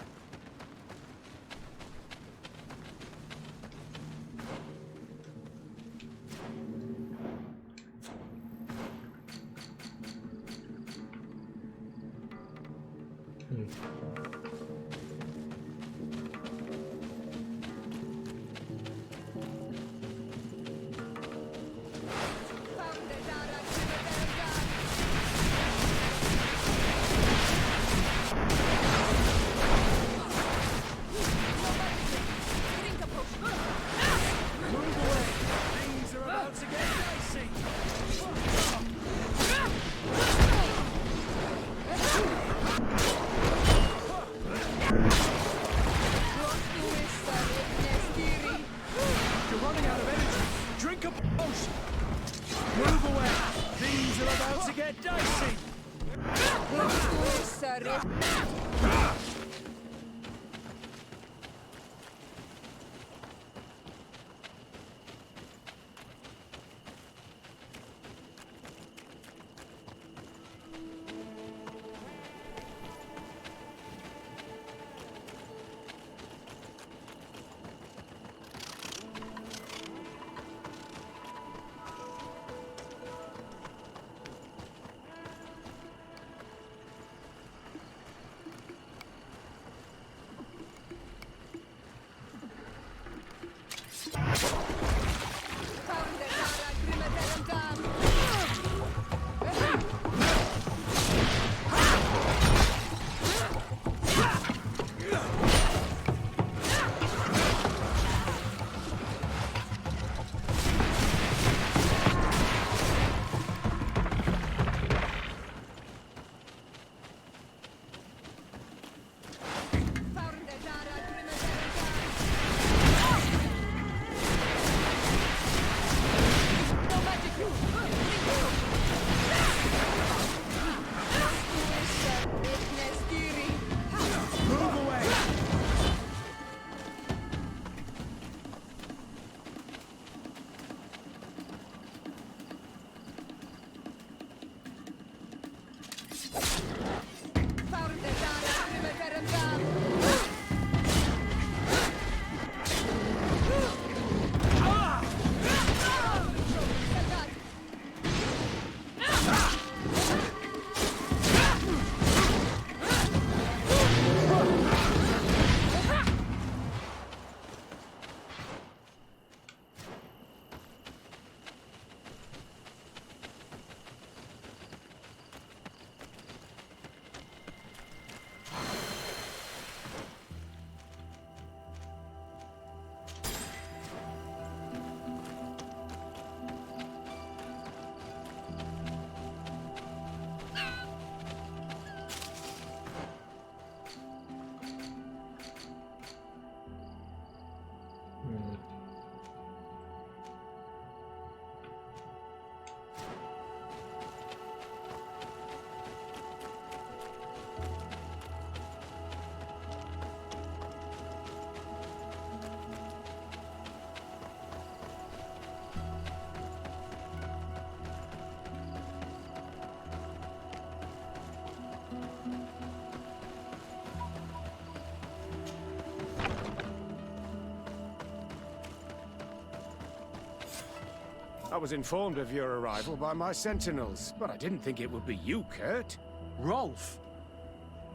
C: I was informed of your arrival by my sentinels, but I didn't think it would be you, Kurt.
B: Rolf,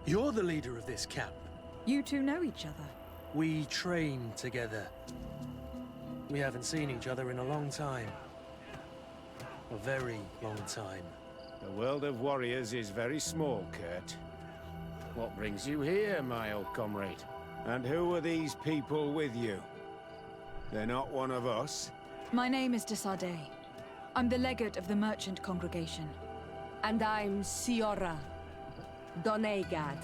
B: you're the leader of this camp.
D: You two know each other?
B: We train together. We haven't seen each other in a long time. A very long time.
C: The world of warriors is very small, Kurt. What brings you here, my old comrade? And who are these people with you? They're not one of us?
D: My name is Desade. I'm the legate of the merchant congregation.
E: And I'm Siora, Donegad,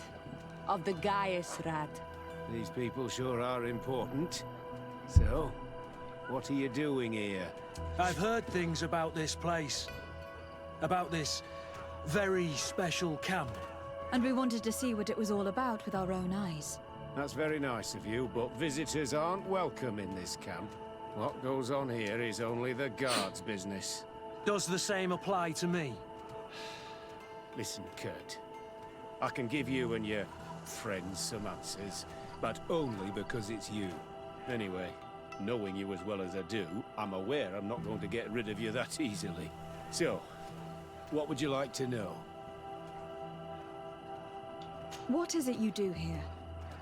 E: of the Gaiusrad.
C: These people sure are important. So, what are you doing here?
B: I've heard things about this place. About this very special camp.
D: and we wanted to see what it was all about with our own eyes.
C: That's very nice of you, but visitors aren't welcome in this camp. What goes on here is only the guards' business.
B: Does the same apply to me?
C: Listen, Kurt. I can give you and your friends some answers, but only because it's you. Anyway, knowing you as well as I do, I'm aware I'm not going to get rid of you that easily. So, what would you like to know?
D: What is it you do here?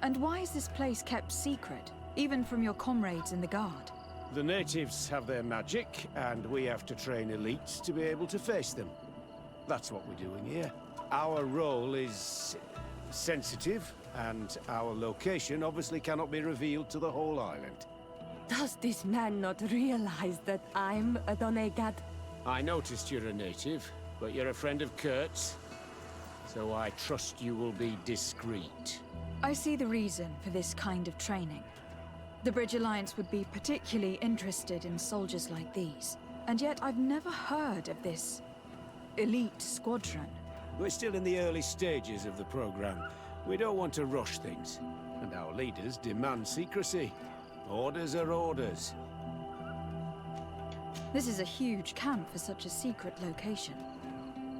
D: And why is this place kept secret, even from your comrades in the Guard?
C: The natives have their magic, and we have to train elites to be able to face them. That's what we're doing here. Our role is sensitive, and our location obviously cannot be revealed to the whole island.
E: Does this man not realize that I'm a Donegad?
C: I noticed you're a native, but you're a friend of Kurt's, so I trust you will be discreet.
D: I see the reason for this kind of training. The Bridge Alliance would be particularly interested in soldiers like these, and yet I've never heard of this elite squadron.
C: We're still in the early stages of the program. We don't want to rush things, and our leaders demand secrecy. Orders are orders.
D: This is a huge camp for such a secret location.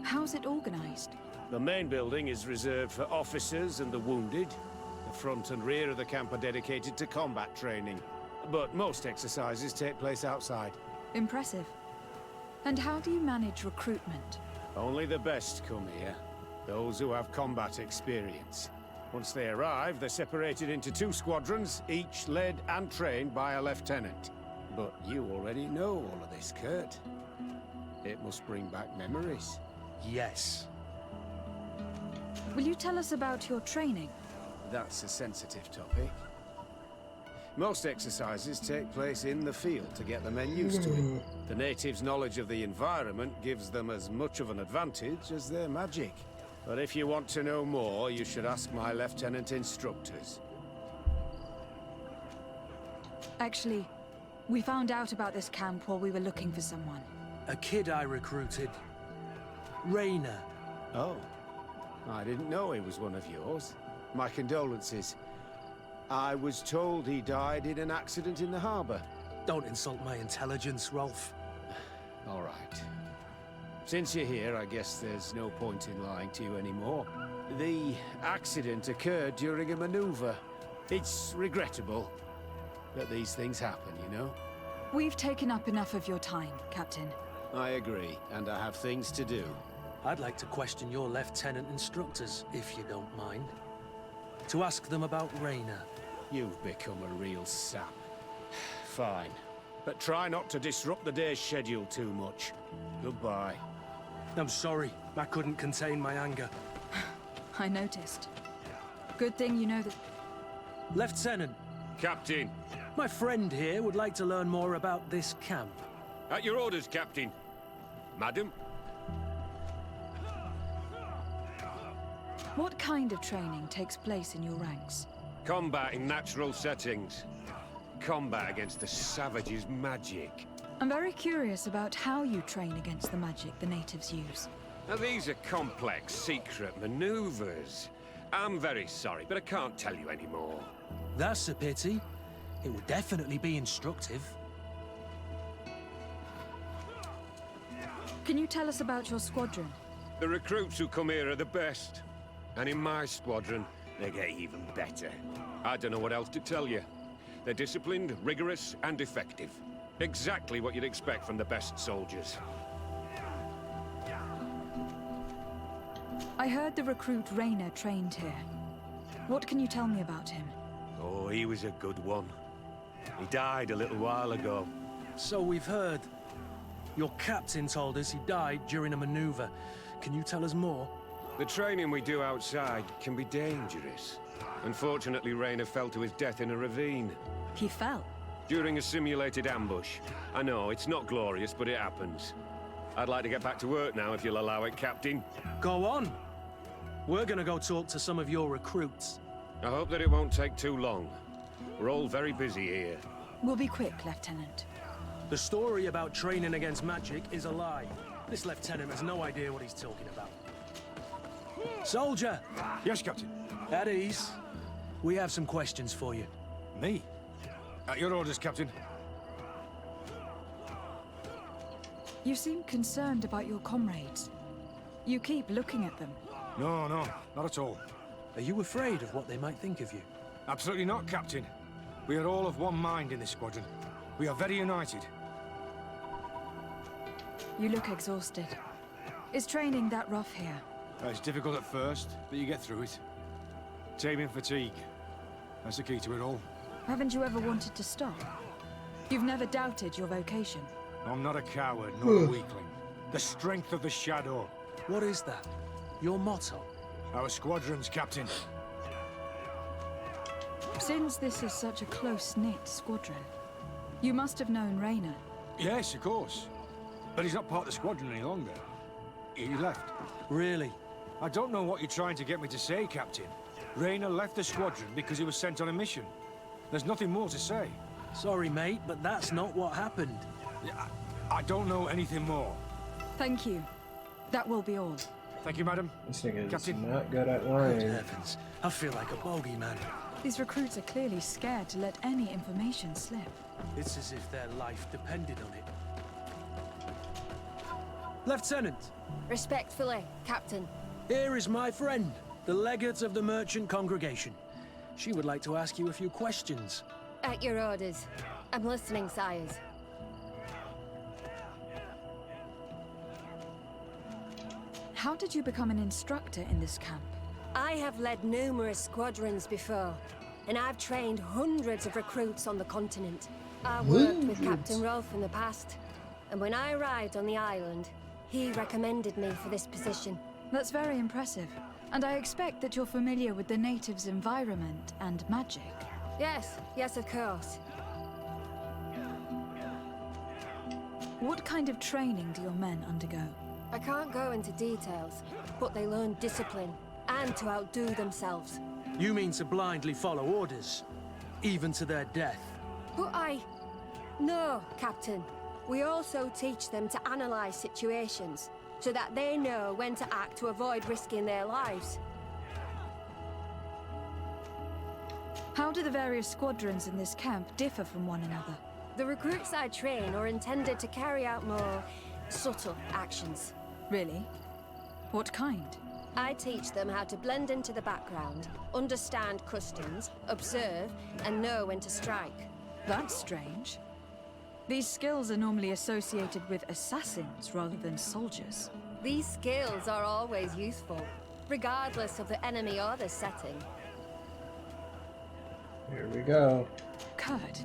D: How's it organized?
C: The main building is reserved for officers and the wounded. The front and rear of the camp are dedicated to combat training. But most exercises take place outside.
D: Impressive. And how do you manage recruitment?
C: Only the best come here. Those who have combat experience. Once they arrive, they're separated into 2 squadrons, each led and trained by a lieutenant. But you already know all of this, Kurt. It must bring back memories.
B: Yes.
D: Will you tell us about your training?
C: That's a sensitive topic. Most exercises take place in the field to get the men used to it. The natives' knowledge of the environment gives them as much of an advantage as their magic. But if you want to know more, you should ask my lieutenant instructors.
D: Actually, we found out about this camp while we were looking for someone.
B: A kid I recruited. Raynor.
C: Oh. I didn't know he was one of yours. My condolences. I was told he died in an accident in the harbor.
B: Don't insult my intelligence, Rolf.
C: All right. Since you're here, I guess there's no point in lying to you anymore. The accident occurred during a maneuver. It's regrettable that these things happen, you know?
D: We've taken up enough of your time, Captain.
C: I agree, and I have things to do.
B: I'd like to question your lieutenant instructors, if you don't mind. To ask them about Raynor.
C: You've become a real sap. Fine. But try not to disrupt the day's schedule too much. Goodbye.
B: I'm sorry. I couldn't contain my anger.
D: I noticed. Good thing you know that...
B: Lieutenant.
C: Captain.
B: My friend here would like to learn more about this camp.
C: At your orders, Captain. Madam?
D: What kind of training takes place in your ranks?
C: Combat in natural settings. Combat against the savages' magic.
D: I'm very curious about how you train against the magic the natives use.
C: Now, these are complex, secret maneuvers. I'm very sorry, but I can't tell you anymore.
B: That's a pity. It would definitely be instructive.
D: Can you tell us about your squadron?
C: The recruits who come here are the best. And in my squadron, they get even better. I don't know what else to tell you. They're disciplined, rigorous, and effective. Exactly what you'd expect from the best soldiers.
D: I heard the recruit Raynor trained here. What can you tell me about him?
C: Oh, he was a good one. He died a little while ago.
B: So we've heard. Your captain told us he died during a maneuver. Can you tell us more?
C: The training we do outside can be dangerous. Unfortunately, Raynor fell to his death in a ravine.
D: He fell?
C: During a simulated ambush. I know, it's not glorious, but it happens. I'd like to get back to work now, if you'll allow it, Captain.
B: Go on. We're gonna go talk to some of your recruits.
C: I hope that it won't take too long. We're all very busy here.
D: We'll be quick, Lieutenant.
B: The story about training against magic is a lie. This lieutenant has no idea what he's talking about. Soldier!
P: Yes, Captain.
B: At ease. We have some questions for you.
P: Me? At your orders, Captain.
D: You seem concerned about your comrades. You keep looking at them.
P: No, not at all.
B: Are you afraid of what they might think of you?
P: Absolutely not, Captain. We are all of one mind in this squadron. We are very united.
D: You look exhausted. Is training that rough here?
P: It's difficult at first, but you get through it. Taming fatigue. That's the key to it all.
D: Haven't you ever wanted to stop? You've never doubted your vocation.
P: I'm not a coward, nor a weakling. The strength of the Shadow.
B: What is that? Your motto?
P: Our squadron's, Captain.
D: Since this is such a close-knit squadron, you must have known Raynor.
P: Yes, of course. But he's not part of the squadron any longer. He left.
B: Really?
P: I don't know what you're trying to get me to say, Captain. Raynor left the squadron because he was sent on a mission. There's nothing more to say.
B: Sorry, mate, but that's not what happened.
P: I don't know anything more.
D: Thank you. That will be all.
P: Thank you, madam.
A: This nigga is
P: Captain.
A: not good at
B: Good
A: lying.
B: heavens. I feel like a bogeyman.
D: These recruits are clearly scared to let any information slip.
B: It's as if their life depended on it. Lieutenant!
Q: Respectfully, Captain.
B: Here is my friend, the legate of the merchant congregation. She would like to ask you a few questions.
Q: At your orders. I'm listening, sires.
D: How did you become an instructor in this camp?
Q: I have led numerous squadrons before, and I've trained hundreds of recruits on the continent. I worked with Captain Rolfe in the past, and when I arrived on the island, he recommended me for this position.
D: That's very impressive. And I expect that you're familiar with the natives' environment and magic.
Q: Yes, of course.
D: What kind of training do your men undergo?
Q: I can't go into details, but they learn discipline and to outdo themselves.
B: You mean to blindly follow orders, even to their death?
Q: But No, Captain. We also teach them to analyze situations, so that they know when to act to avoid risking their lives.
D: How do the various squadrons in this camp differ from one another?
Q: The recruits I train are intended to carry out more subtle actions.
D: Really? What kind?
Q: I teach them how to blend into the background, understand customs, observe, and know when to strike.
D: That's strange. These skills are normally associated with assassins rather than soldiers.
Q: These skills are always useful, regardless of the enemy or the setting.
A: Here we go.
D: Kurt,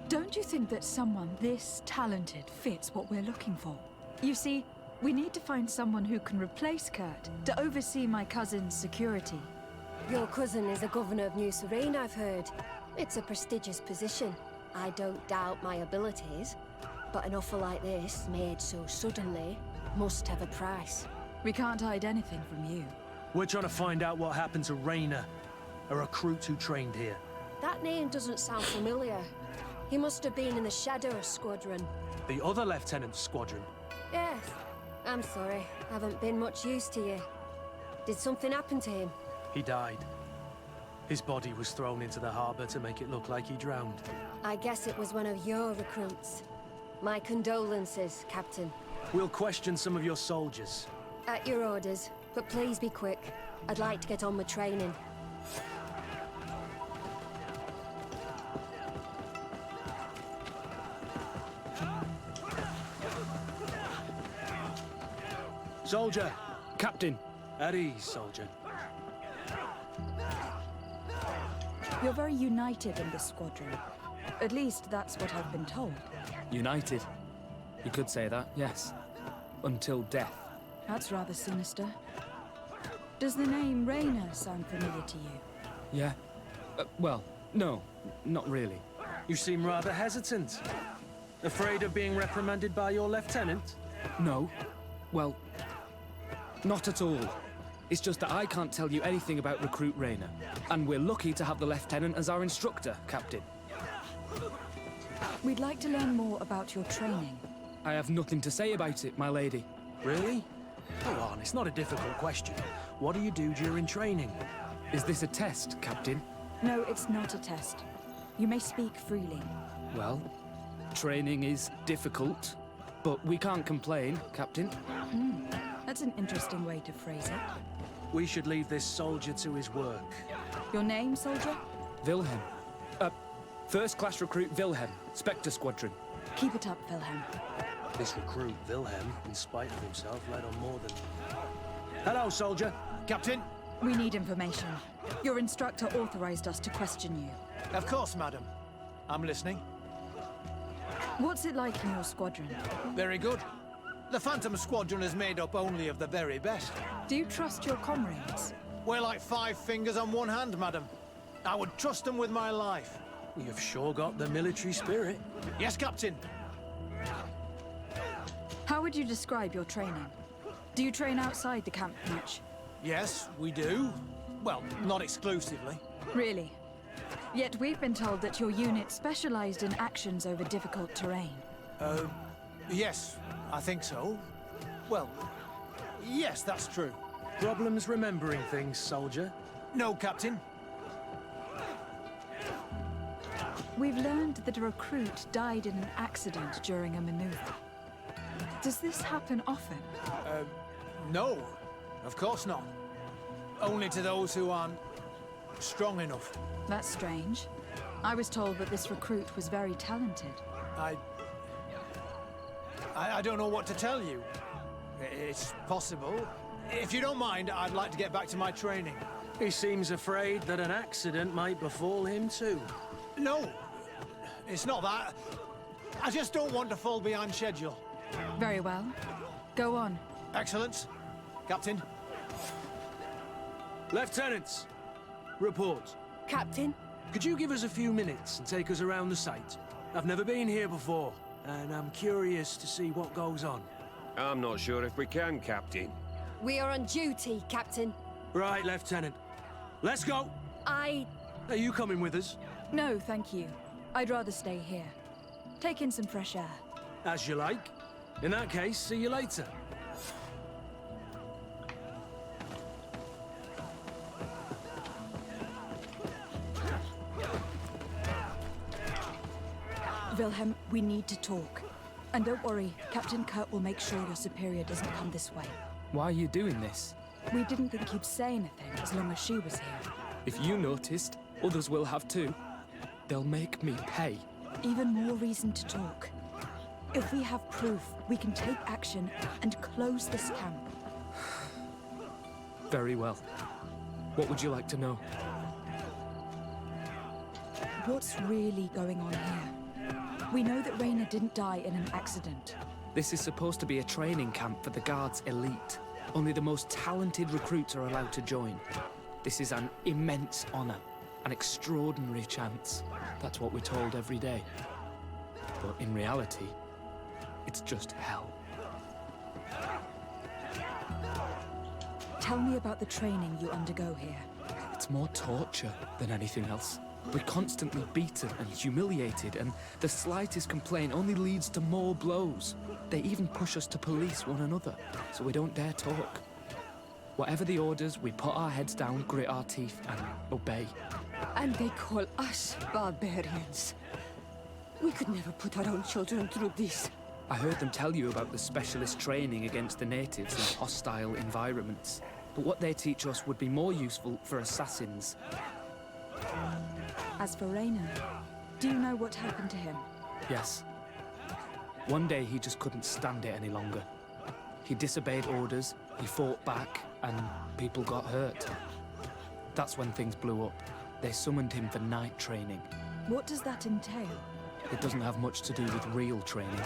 D: don't you think that someone this talented fits what we're looking for? You see, we need to find someone who can replace Kurt to oversee my cousin's security.
Q: Your cousin is a governor of New Serene, I've heard. It's a prestigious position. I don't doubt my abilities, but an offer like this, made so suddenly, must have a price.
D: We can't hide anything from you.
B: We're trying to find out what happened to Raynor, a recruit who trained here.
Q: That name doesn't sound familiar. He must have been in the Shadow Squadron.
B: The other lieutenant's squadron.
Q: Yes. I'm sorry. I haven't been much use to you. Did something happen to him?
B: He died. His body was thrown into the harbor to make it look like he drowned.
Q: I guess it was one of your recruits. My condolences, Captain.
B: We'll question some of your soldiers.
Q: At your orders, but please be quick. I'd like to get on with training.
B: Soldier!
K: Captain!
B: At ease, soldier.
D: You're very united in this squadron. At least that's what I've been told.
R: United? You could say that, yes. Until death.
D: That's rather sinister. Does the name Raynor sound familiar to you?
R: Yeah. Well, no, not really.
B: You seem rather hesitant. Afraid of being reprimanded by your lieutenant?
R: No. Well, not at all. It's just that I can't tell you anything about Recruit Raynor. And we're lucky to have the Lieutenant as our instructor, Captain.
D: We'd like to learn more about your training.
R: I have nothing to say about it, my lady.
B: Really? Go on, it's not a difficult question. What do you do during training?
R: Is this a test, Captain?
D: No, it's not a test. You may speak freely.
R: Well, training is difficult, but we can't complain, Captain.
D: That's an interesting way to phrase it.
B: We should leave this soldier to his work.
D: Your name, soldier?
R: Wilhelm. First-class recruit Wilhelm, Spectre Squadron.
D: Keep it up, Wilhelm.
B: This recruit, Wilhelm, in spite of himself, led on more than... Hello, soldier.
H: Captain?
D: We need information. Your instructor authorized us to question you.
H: Of course, madam. I'm listening.
D: What's it like in your squadron?
H: Very good. The Phantom Squadron is made up only of the very best.
D: Do you trust your comrades?
H: We're like 5 fingers on one hand, madam. I would trust them with my life.
B: You've sure got the military spirit.
H: Yes, Captain.
D: How would you describe your training? Do you train outside the camp much?
H: Yes, we do. Well, not exclusively.
D: Really? Yet we've been told that your unit specialized in actions over difficult terrain.
H: Yes, I think so. Well, yes, that's true.
B: Problems remembering things, soldier?
H: No, Captain.
D: We've learned that a recruit died in an accident during a maneuver. Does this happen often?
H: No. Of course not. Only to those who aren't strong enough.
D: That's strange. I was told that this recruit was very talented.
H: I don't know what to tell you. It's possible. If you don't mind, I'd like to get back to my training.
B: He seems afraid that an accident might befall him too.
H: No, it's not that. I just don't want to fall behind schedule.
D: Very well. Go on.
H: Excellence. Captain.
B: Lieutenants, report.
I: Captain?
B: Could you give us a few minutes and take us around the site? I've never been here before, and I'm curious to see what goes on.
C: I'm not sure if we can, Captain.
Q: We are on duty, Captain.
B: Right, Lieutenant. Let's go! Are you coming with us?
D: No, thank you. I'd rather stay here. Take in some fresh air.
B: As you like. In that case, see you later.
D: Wilhelm, we need to talk. And don't worry, Captain Kurt will make sure your superior doesn't come this way.
R: Why are you doing this?
D: We didn't think you'd say anything as long as she was here.
R: If you noticed, others will have too. They'll make me pay.
D: Even more reason to talk. If we have proof, we can take action and close this camp.
R: Very well. What would you like to know?
D: What's really going on here? We know that Raina didn't die in an accident.
R: This is supposed to be a training camp for the Guard's elite. Only the most talented recruits are allowed to join. This is an immense honor, an extraordinary chance. That's what we're told every day. But in reality, it's just hell.
D: Tell me about the training you undergo here.
R: It's more torture than anything else. We're constantly beaten and humiliated, and the slightest complaint only leads to more blows. They even push us to police one another, so we don't dare talk. Whatever the orders, we put our heads down, grit our teeth, and obey.
E: And they call us barbarians. We could never put our own children through this.
R: I heard them tell you about the specialist training against the natives in hostile environments. But what they teach us would be more useful for assassins.
D: As for Raina, do you know what happened to him?
R: Yes. One day he just couldn't stand it any longer. He disobeyed orders, he fought back, and people got hurt. That's when things blew up. They summoned him for night training.
D: What does that entail?
R: It doesn't have much to do with real training.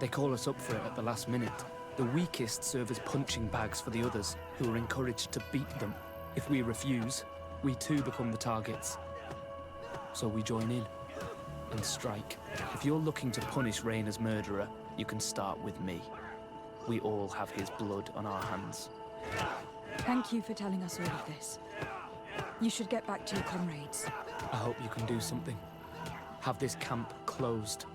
R: They call us up for it at the last minute. The weakest serve as punching bags for the others, who are encouraged to beat them. If we refuse, we too become the targets. So we join in and strike. If you're looking to punish Raina's murderer, you can start with me. We all have his blood on our hands.
D: Thank you for telling us all of this. You should get back to your comrades.
R: I hope you can do something. Have this camp closed.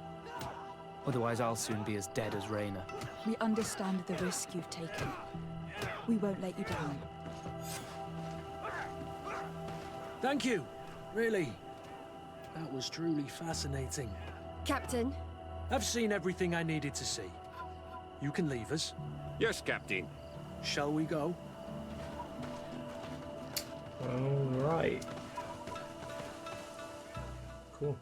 R: Otherwise, I'll soon be as dead as Raina.
D: We understand the risk you've taken. We won't let you down.
B: Thank you. Really. That was truly fascinating.
Q: Captain?
B: I've seen everything I needed to see. You can leave us.
C: Yes, Captain.
B: Shall we go?
A: All right. Cool.